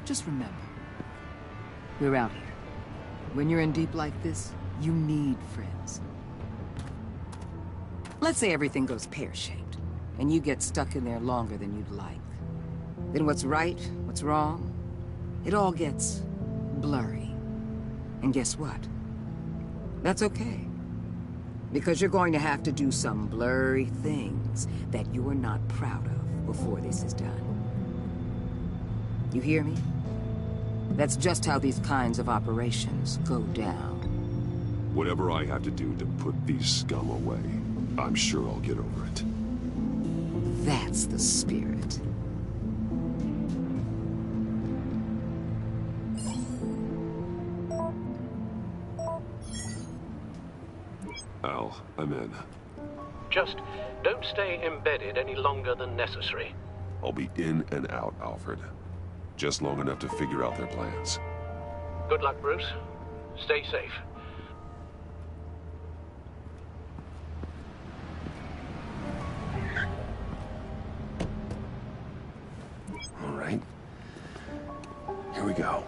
just remember. We're out here. When you're in deep like this, you need friends. Let's say everything goes pear-shaped, and you get stuck in there longer than you'd like. Then what's right, what's wrong, it all gets blurry. And guess what? That's okay. Because you're going to have to do some blurry things that you're not proud of before this is done. You hear me? That's just how these kinds of operations go down. Whatever I have to do to put these scum away, I'm sure I'll get over it. That's the spirit. Al, I'm in. Just don't stay embedded any longer than necessary. I'll be in and out, Alfred. Just long enough to figure out their plans. Good luck, Bruce. Stay safe. All right. Here we go.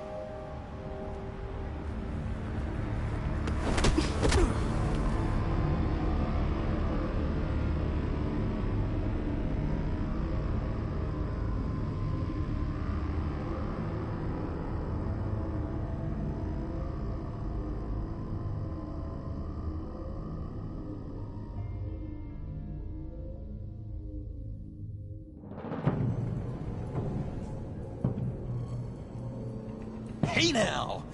now.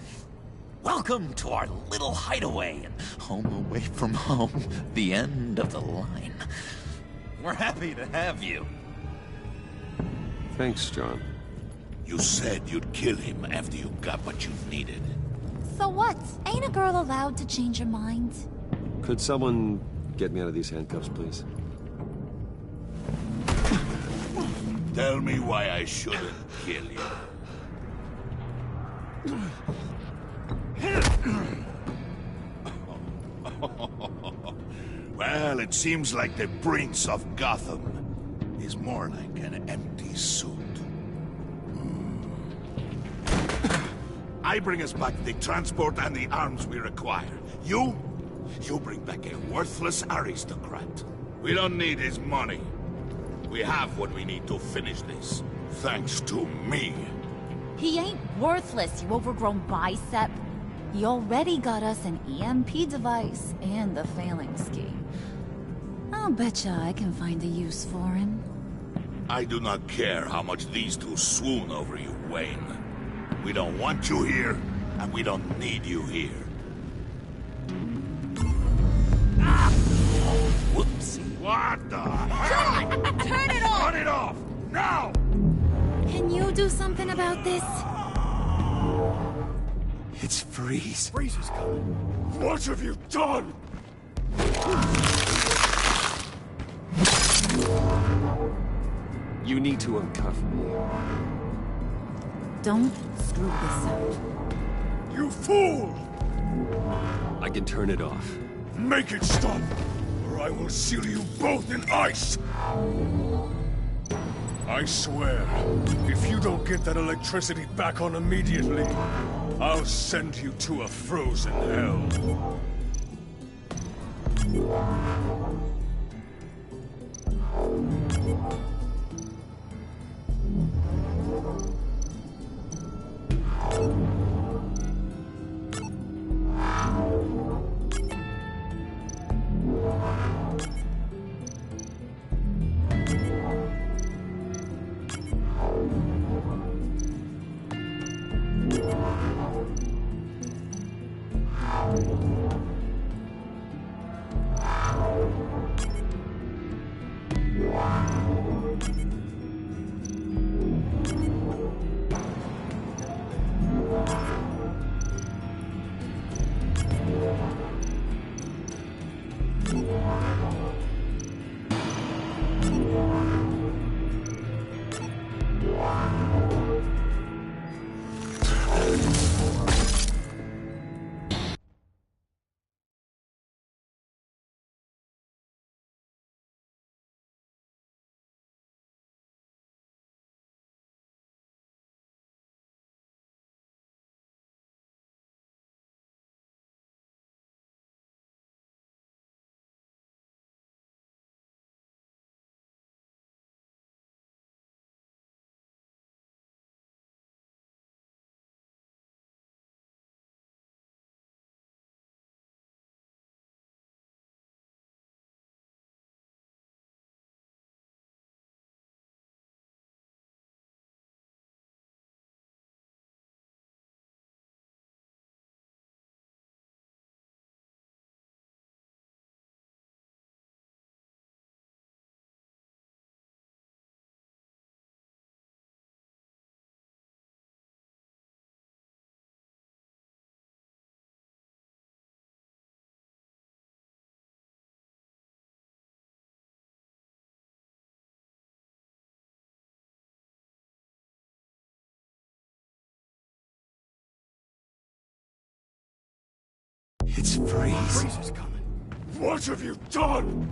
Welcome to our little hideaway and home away from home, the end of the line. We're happy to have you. Thanks, John. You said you'd kill him after you got what you needed. So what? Ain't a girl allowed to change her mind? Could someone get me out of these handcuffs, please? Tell me why I shouldn't kill you. Well, it seems like the Prince of Gotham is more like an empty suit. I bring us back the transport and the arms we require. You bring back a worthless aristocrat. We don't need his money. We have what we need to finish this, thanks to me. He ain't worthless, you overgrown bicep. He already got us an EMP device and the failing scheme. I'll betcha I can find a use for him. I do not care how much these two swoon over you, Wayne. We don't want you here, and we don't need you here. Whoopsie. What the? John! Turn it off! Turn it off! Now! Can you do something about this? It's Freeze. Freeze is coming. What have you done? You need to uncuff me. Don't screw this up. You fool! I can turn it off. Make it stop, or I will seal you both in ice! I swear, if you don't get that electricity back on immediately, I'll send you to a frozen hell. It's Freeze. Freeze is coming. What have you done?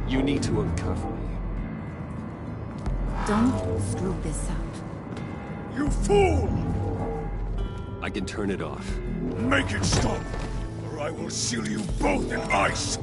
You need to uncuff me. Don't screw this up. You fool! I can turn it off. Make it stop, or I will seal you both in ice!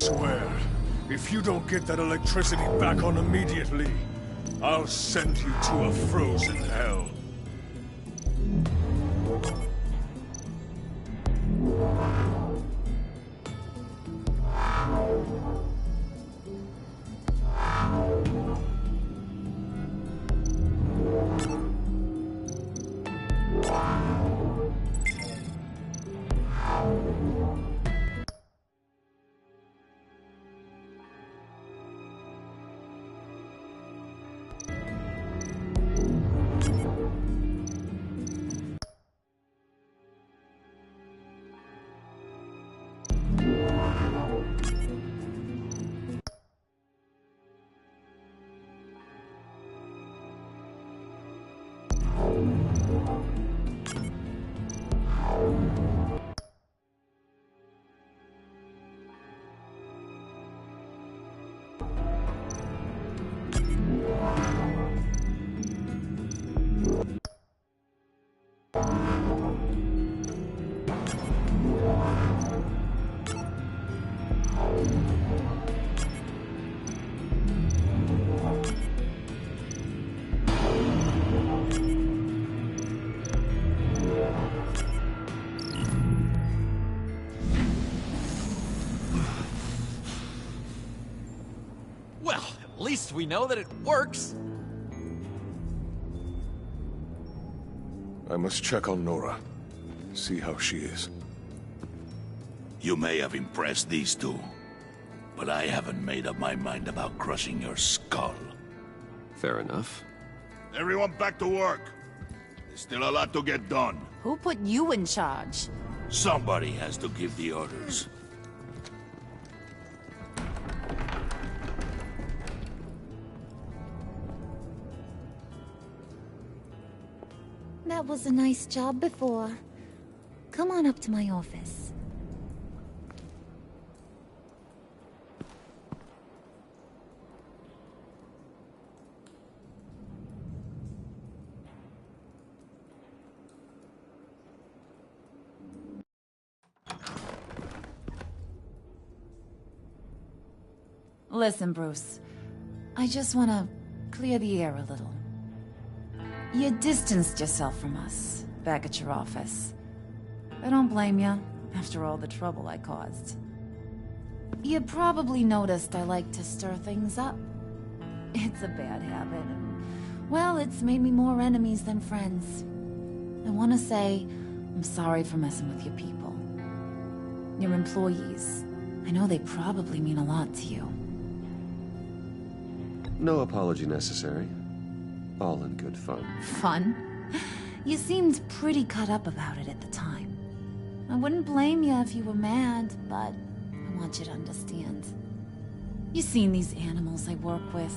Swear, if you don't get that electricity back on immediately, I'll send you to a frozen hell. At least we know that it works. I must check on Nora. See how she is. You may have impressed these two, but I haven't made up my mind about crushing your skull. Fair enough. Everyone back to work. There's still a lot to get done. Who put you in charge? Somebody has to give the orders. That was a nice job before. Come on up to my office. Listen, Bruce. I just want to clear the air a little. You distanced yourself from us, back at your office. I don't blame you, after all the trouble I caused. You probably noticed I like to stir things up. It's a bad habit, and, well, it's made me more enemies than friends. I want to say, I'm sorry for messing with your people. Your employees. I know they probably mean a lot to you. No apology necessary. All in good fun. Fun? You seemed pretty cut up about it at the time. I wouldn't blame you if you were mad, but I want you to understand. You've seen these animals I work with.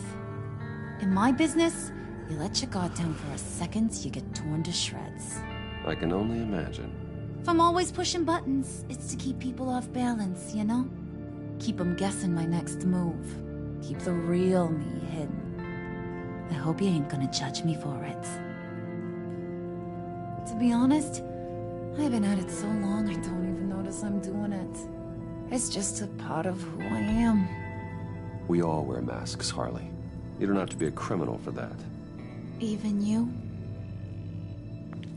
In my business, you let your guard down for a second, you get torn to shreds. I can only imagine. If I'm always pushing buttons, it's to keep people off balance, you know? Keep them guessing my next move. Keep the real me hidden. I hope you ain't gonna judge me for it. To be honest, I've been at it so long I don't even notice I'm doing it. It's just a part of who I am. We all wear masks, Harley. You don't have to be a criminal for that. Even you?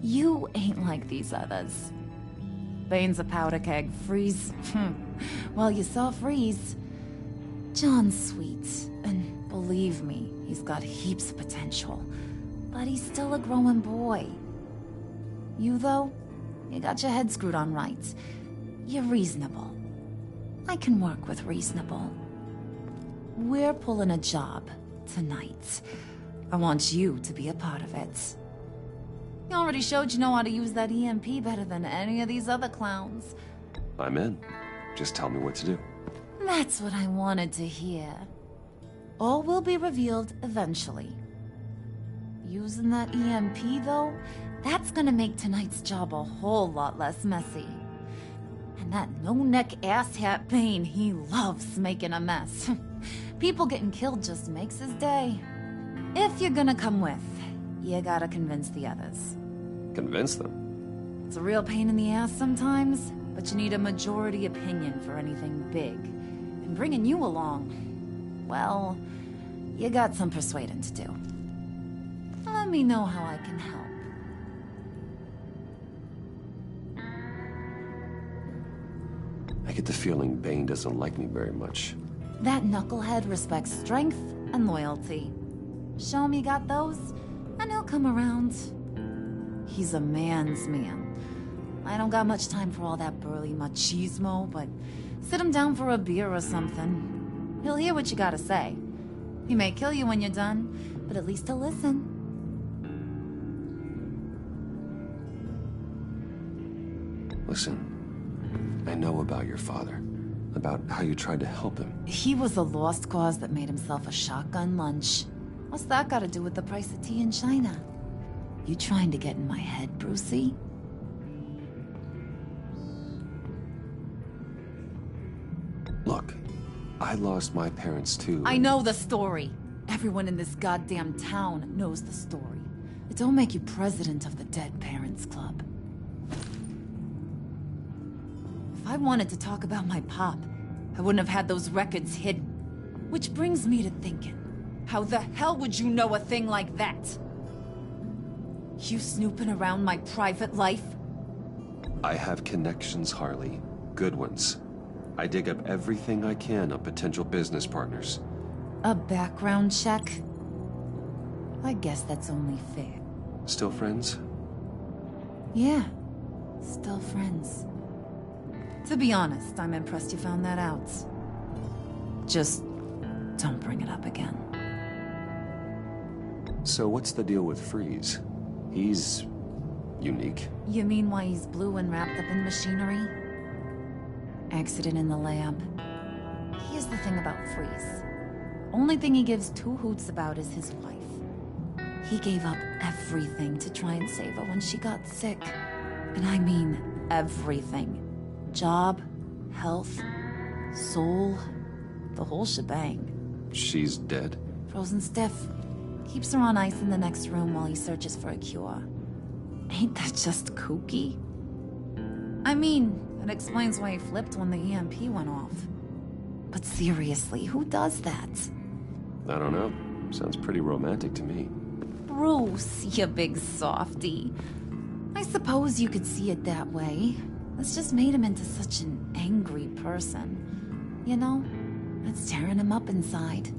You ain't like these others. Bane's a powder keg. Freeze. Well, you saw Freeze. John's sweet, and believe me, he's got heaps of potential. But he's still a growing boy. You, though, you got your head screwed on right. You're reasonable. I can work with reasonable. We're pulling a job tonight. I want you to be a part of it. You already showed you know how to use that EMP better than any of these other clowns. I'm in. Just tell me what to do. That's what I wanted to hear. All will be revealed eventually. Using that EMP, though, that's gonna make tonight's job a whole lot less messy. And that no-neck asshat Bane, he loves making a mess. People getting killed just makes his day. If you're gonna come with, you gotta convince the others. Convince them? It's a real pain in the ass sometimes, but you need a majority opinion for anything big. And bringing you along. Well, you got some persuading to do. Let me know how I can help. I get the feeling Bane doesn't like me very much. That knucklehead respects strength and loyalty. Show him you got those, and he'll come around. He's a man's man. I don't got much time for all that burly machismo, but sit him down for a beer or something. He'll hear what you gotta say. He may kill you when you're done, but at least he'll listen. Listen, I know about your father. About how you tried to help him. He was a lost cause that made himself a shotgun lunch. What's that got to do with the price of tea in China? You trying to get in my head, Brucey? Look, I lost my parents too. I know the story. Everyone in this goddamn town knows the story. It don't make you president of the Dead Parents Club. If I wanted to talk about my pop, I wouldn't have had those records hidden. Which brings me to thinking, how the hell would you know a thing like that? You snooping around my private life? I have connections, Harley. Good ones. I dig up everything I can on potential business partners. A background check? I guess that's only fair. Still friends? Yeah, still friends. To be honest, I'm impressed you found that out. Just don't bring it up again. So what's the deal with Freeze? He's unique. You mean why he's blue and wrapped up in machinery? Accident in the lab. Here's the thing about Freeze. Only thing he gives two hoots about is his wife. He gave up everything to try and save her when she got sick. And I mean everything. Job, health, soul, the whole shebang. She's dead? Frozen stiff. Keeps her on ice in the next room while he searches for a cure. Ain't that just kooky? I mean, it explains why he flipped when the EMP went off. But seriously, who does that? I don't know. Sounds pretty romantic to me. Bruce, you big softy. I suppose you could see it that way. It's just made him into such an angry person. You know, it's tearing him up inside.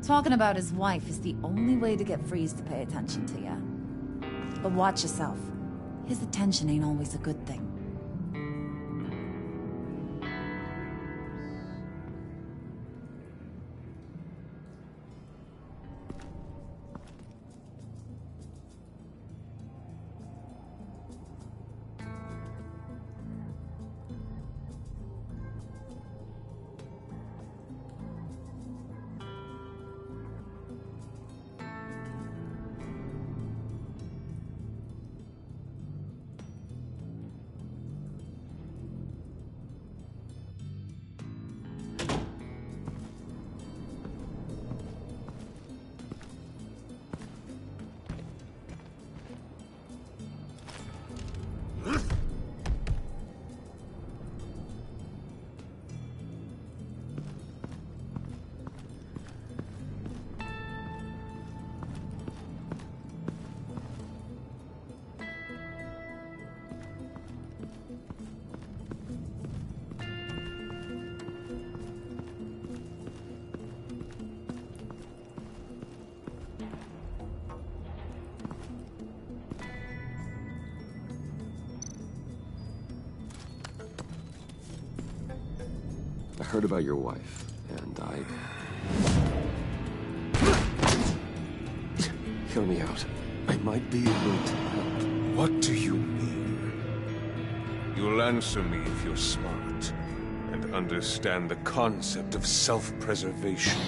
Talking about his wife is the only way to get Freeze to pay attention to you. But watch yourself. His attention ain't always a good thing. I heard about your wife, and Hear me out. I might be able to help. What do you mean? You'll answer me if you're smart, and understand the concept of self-preservation.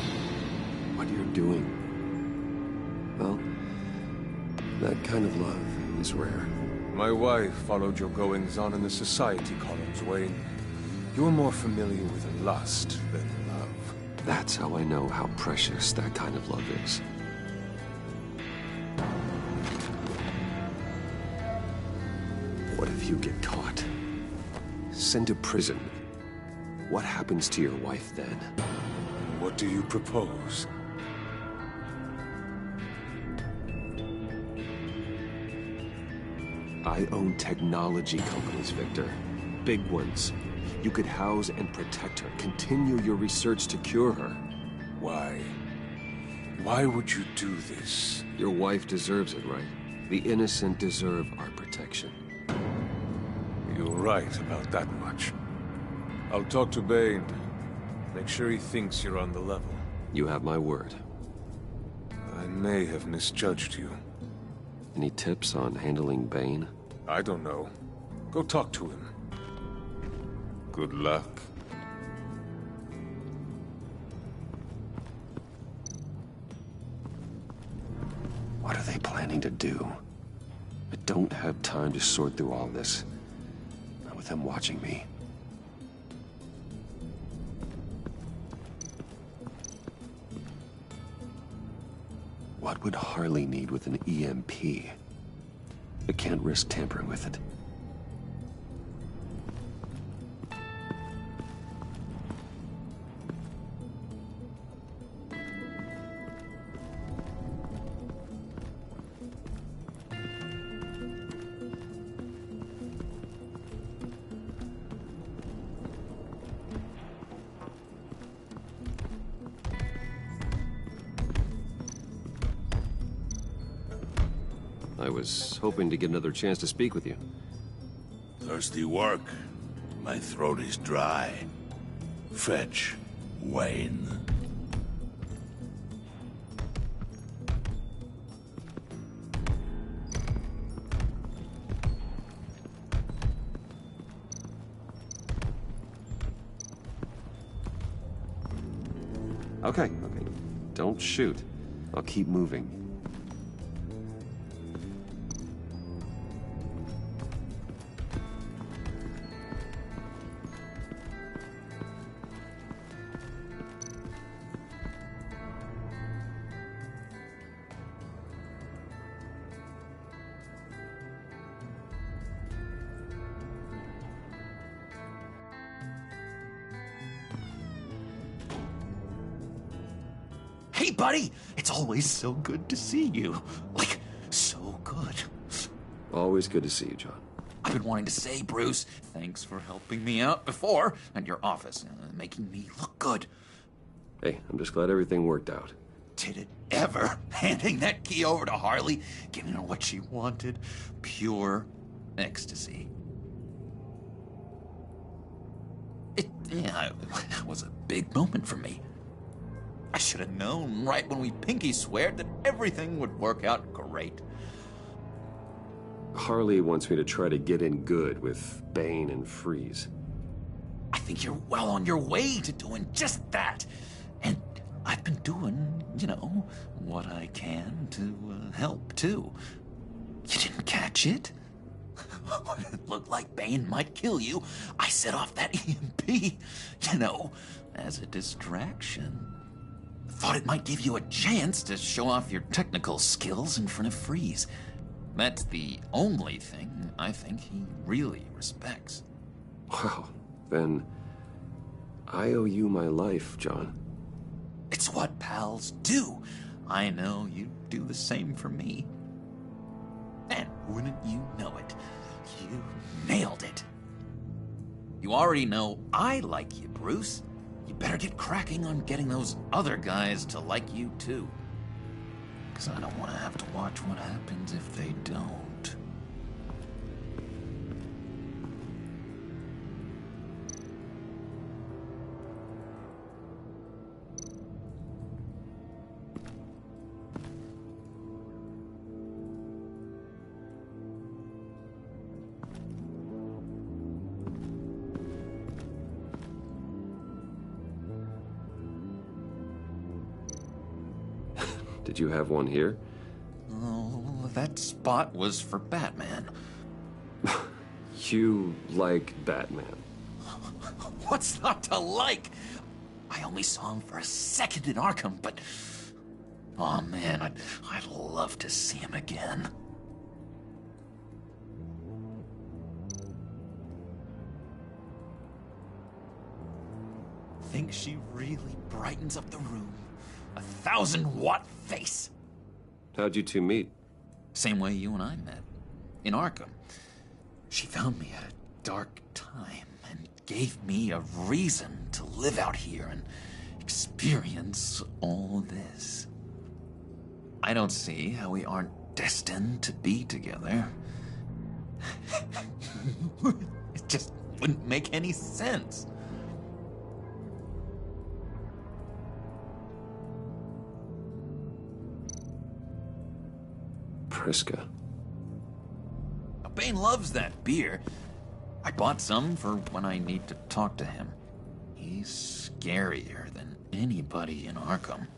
What you're doing. Well, that kind of love is rare. My wife followed your goings-on in the society columns, Wayne. You're more familiar with lust than love. That's how I know how precious that kind of love is. What if you get caught? Sent to prison? What happens to your wife then? What do you propose? I own technology companies, Victor. Big ones. You could house and protect her. Continue your research to cure her. Why? Why would you do this? Your wife deserves it, right? The innocent deserve our protection. You're right about that much. I'll talk to Bane. Make sure he thinks you're on the level. You have my word. I may have misjudged you. Any tips on handling Bane? I don't know. Go talk to him. Good luck. What are they planning to do? I don't have time to sort through all this. Not with them watching me. What would Harley need with an EMP? I can't risk tampering with it. I was hoping to get another chance to speak with you. Thirsty work. My throat is dry. Fetch Wayne. Okay. Don't shoot. I'll keep moving. Hey, buddy! It's always so good to see you. Like, so good. Always good to see you, John. I've been wanting to say, Bruce, thanks for helping me out before at your office, making me look good. Hey, I'm just glad everything worked out. Did it ever? Handing that key over to Harley, giving her what she wanted. Pure ecstasy. It was a big moment for me. I should have known right when we pinky sweared that everything would work out great. Harley wants me to try to get in good with Bane and Freeze. I think you're well on your way to doing just that. And I've been doing, what I can to help, too. You didn't catch it? It looked like Bane might kill you. I set off that EMP, as a distraction. Thought it might give you a chance to show off your technical skills in front of Freeze. That's the only thing I think he really respects. Wow, then I owe you my life, John. It's what pals do. I know you do the same for me. And wouldn't you know it, you nailed it. You already know I like you, Bruce. You better get cracking on getting those other guys to like you, too. Because I don't want to have to watch what happens if they don't. Did you have one here? Oh, that spot was for Batman. You like Batman? What's not to like? I only saw him for a second in Arkham, but... Oh man, I'd love to see him again. think she really brightens up the room? 1,000-watt face! How'd you two meet? Same way you and I met. In Arkham. She found me at a dark time and gave me a reason to live out here and experience all this. I don't see how we aren't destined to be together. It just wouldn't make any sense. Priska. Bane loves that beer. I bought some for when I need to talk to him. He's scarier than anybody in Arkham.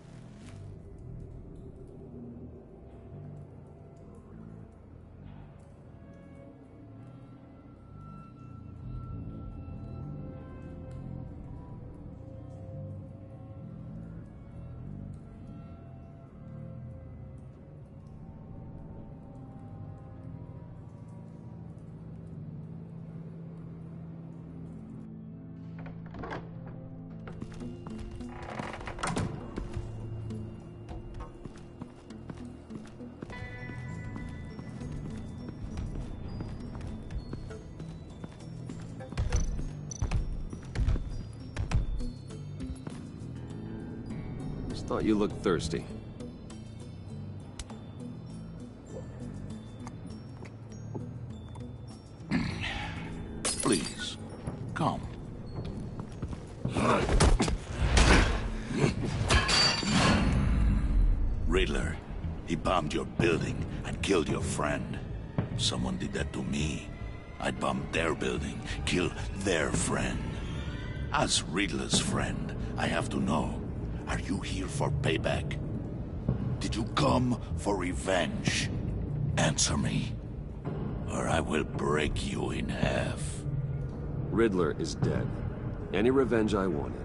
Thought you looked thirsty. Please, come. Riddler, he bombed your building and killed your friend. Someone did that to me. I'd bomb their building, kill their friend. As Riddler's friend, I have to know. Are you here for payback? Did you come for revenge? Answer me, or I will break you in half. Riddler is dead. Any revenge I wanted,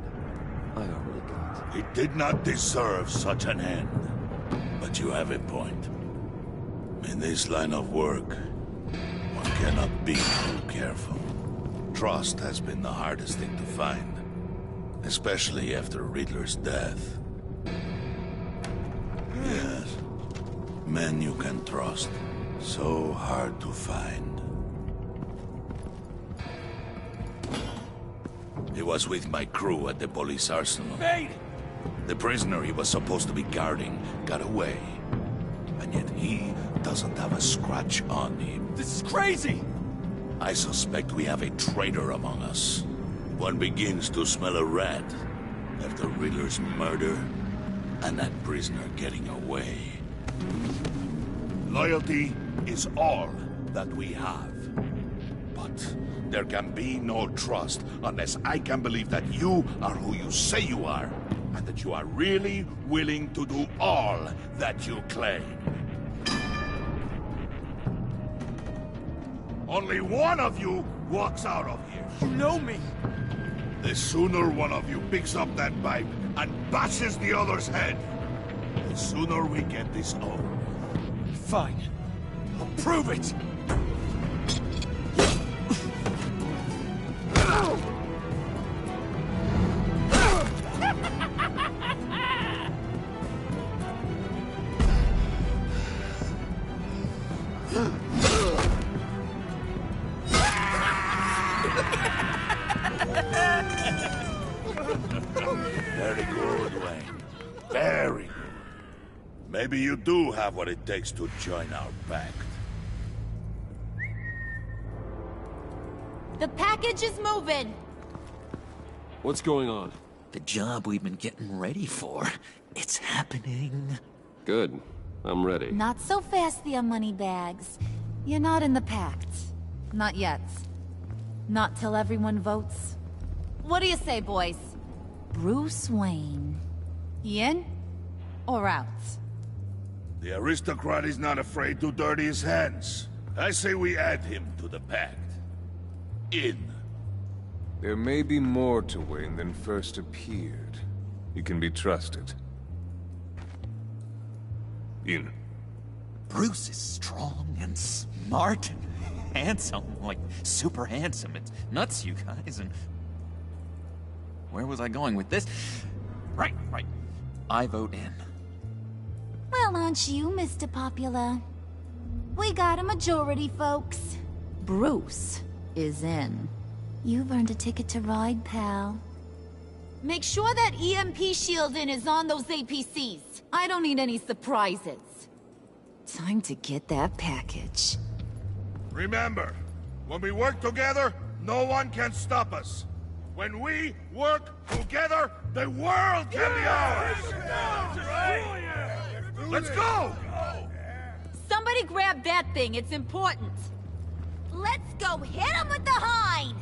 I already got. He did not deserve such an end. But you have a point. In this line of work, one cannot be too careful. Trust has been the hardest thing to find. Especially after Riddler's death. Yes. Men you can trust. So hard to find. He was with my crew at the police arsenal. Bane! The prisoner he was supposed to be guarding got away. And yet he doesn't have a scratch on him. This is crazy! I suspect we have a traitor among us. One begins to smell a rat after Riddler's murder and that prisoner getting away. Loyalty is all that we have. But there can be no trust unless I can believe that you are who you say you are, and that you are really willing to do all that you claim. Only one of you walks out of here. You know me! The sooner one of you picks up that pipe and bashes the other's head, the sooner we get this over. Fine. I'll prove it! Very good, Wayne. Very good. Maybe you do have what it takes to join our pact. The package is moving! What's going on? The job we've been getting ready for. It's happening. Good. I'm ready. Not so fast, the Moneybags. You're not in the pact. Not yet. Not till everyone votes. What do you say, boys? Bruce Wayne. He in? Or out? The aristocrat is not afraid to dirty his hands. I say we add him to the pact. In. There may be more to Wayne than first appeared. He can be trusted. In. Bruce is strong and smart and handsome. Like, super handsome. It's nuts, you guys, and... where was I going with this? Right. I vote in. Well, aren't you, Mr. Popular? We got a majority, folks. Bruce is in. You've earned a ticket to ride, pal. Make sure that EMP shielding is on those APCs. I don't need any surprises. Time to get that package. Remember, when we work together, no one can stop us. When we work together, the world can be ours! Let's go! Somebody grab that thing, it's important. Let's go hit him with the hind!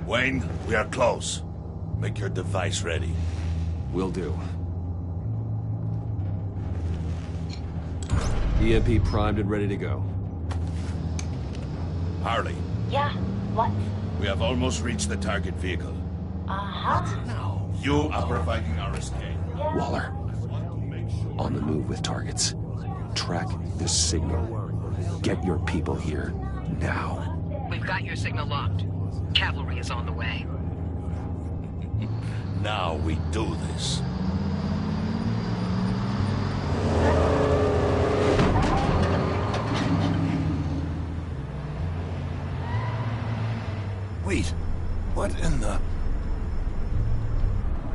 Wayne, we are close. Make your device ready. Will do. EMP primed and ready to go. Harley. Yeah, what? We have almost reached the target vehicle. Uh-huh. No. You are providing our escape. Waller. On the move with targets. Track the signal. Get your people here, now. We've got your signal locked. Cavalry is on the way. Now we do this. Wait, what in the...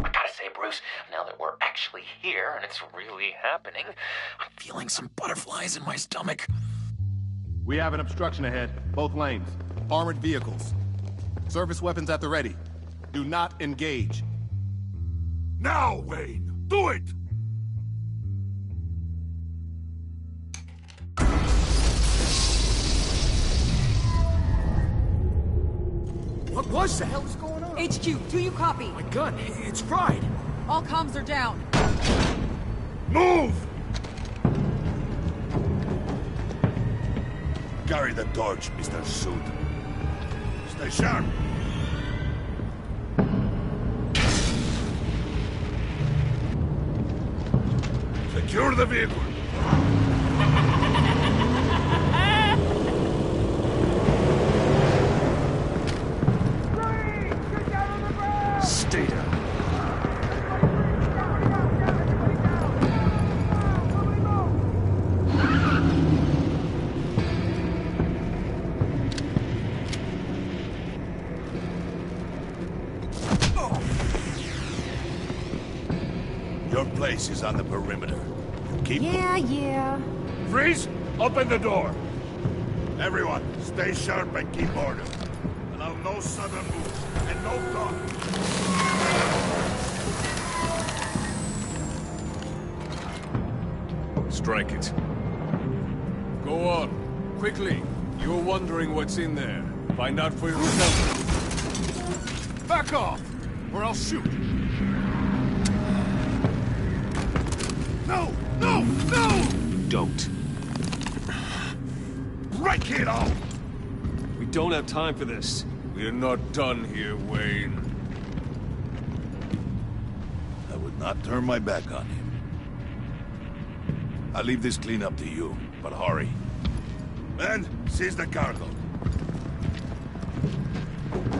I gotta say, Bruce, now that we're actually here and it's really happening, I'm feeling some butterflies in my stomach. We have an obstruction ahead, both lanes. Armored vehicles. Service weapons at the ready. Do not engage. Now, Wayne! Do it! What was that? What the hell is going on? HQ, do you copy? My gun, it's fried. All comms are down. Move! Carry the torch, Mr. Suit. Stay sharp. Secure the vehicle. Stay down. Your place is on the perimeter. Keep... Yeah. Freeze! Open the door! Everyone, stay sharp and keep order. Allow no sudden moves, and no talk. Strike it. Go on. Quickly. You're wondering what's in there. Find out for yourself. Back off, or I'll shoot. No! No! No! Don't. Right, kiddo! We don't have time for this. We're not done here, Wayne. I would not turn my back on him. I'll leave this cleanup to you, but hurry. Men, seize the cargo.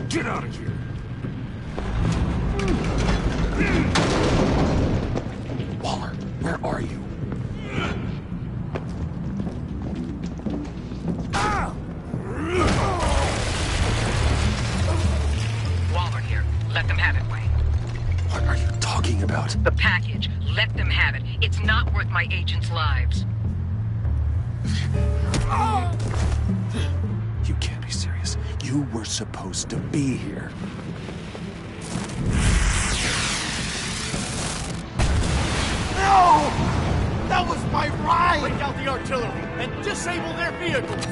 Get out of here! Waller, where are you? Waller here. Let them have it, Wayne. What are you talking about? The package. Let them have it. It's not worth my agents' lives. You can't be serious. You were supposed to be here. No! That was my ride! Break out the artillery and disable their vehicles!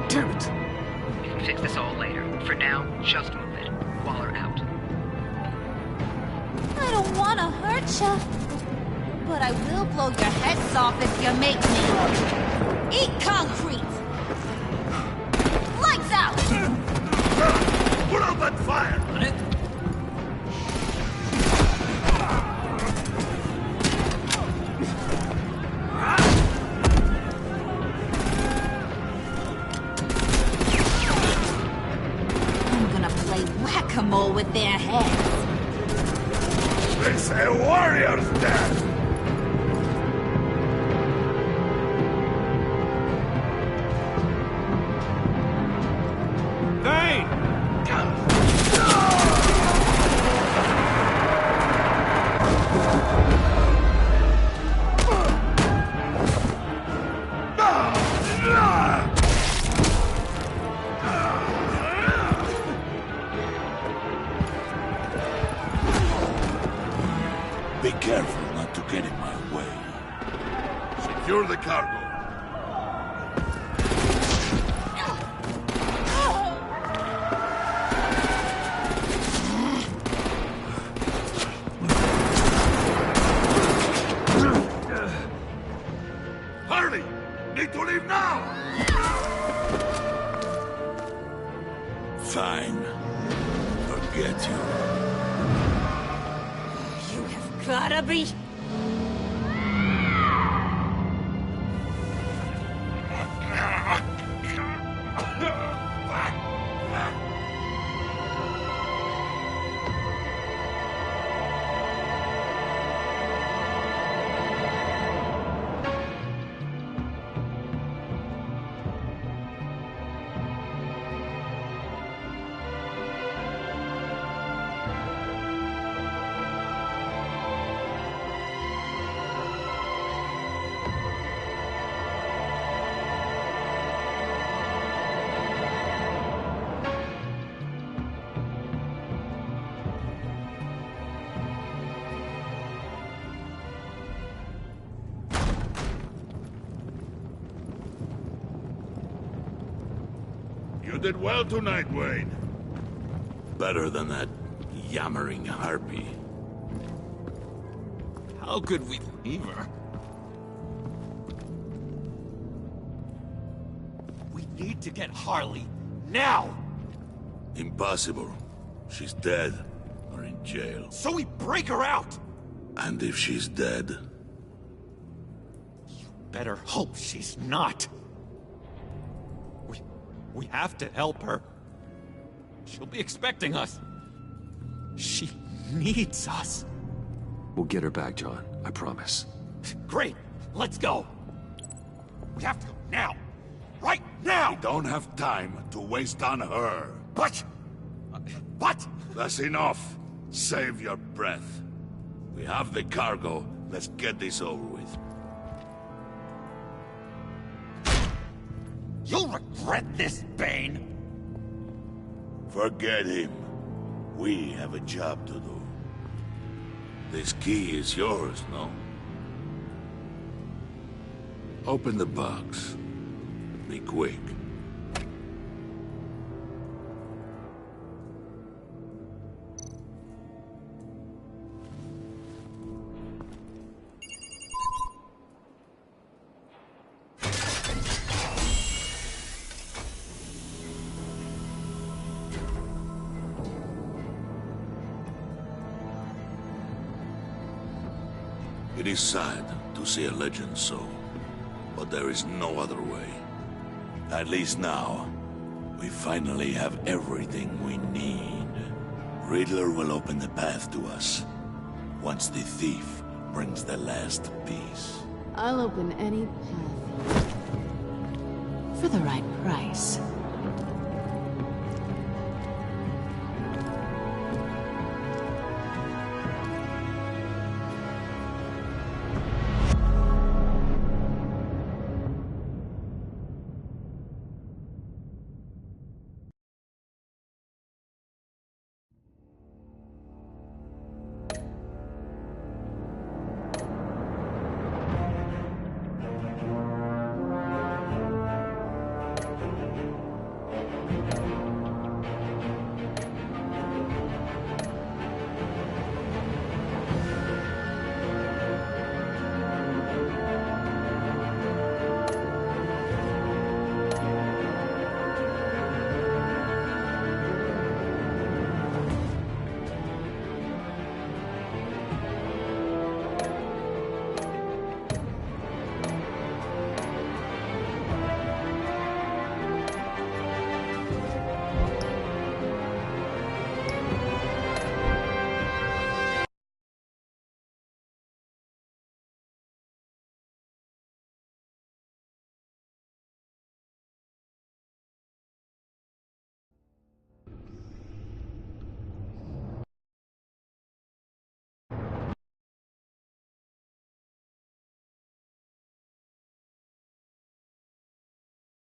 Damn it! We can fix this all later. For now, just move it. Waller out. I don't want to hurt ya, but I will blow your heads off if you make me. Eat concrete! Lights out! Put out that fire! I'm gonna play whack-a-mole with their heads. It's a warrior's death! Be careful not to get in my way. Secure the cargo. Hurry! Need to leave now! Fine. Forget you. Gotta be... You did well tonight, Wayne. Better than that yammering harpy. How could we leave her? We need to get Harley, now! Impossible. She's dead, or in jail. So we break her out! And if she's dead? You better hope she's not. We have to help her. She'll be expecting us. She needs us. We'll get her back, John. I promise. Great. Let's go. We have to go now. Right now! We don't have time to waste on her. But... That's enough. Save your breath. We have the cargo. Let's get this over with. You'll regret this, Bane! Forget him. We have a job to do. This key is yours, no? Open the box. Be quick. It is sad to see a legend so, but there is no other way. At least now, we finally have everything we need. Riddler will open the path to us, once the thief brings the last piece. I'll open any path for the right price.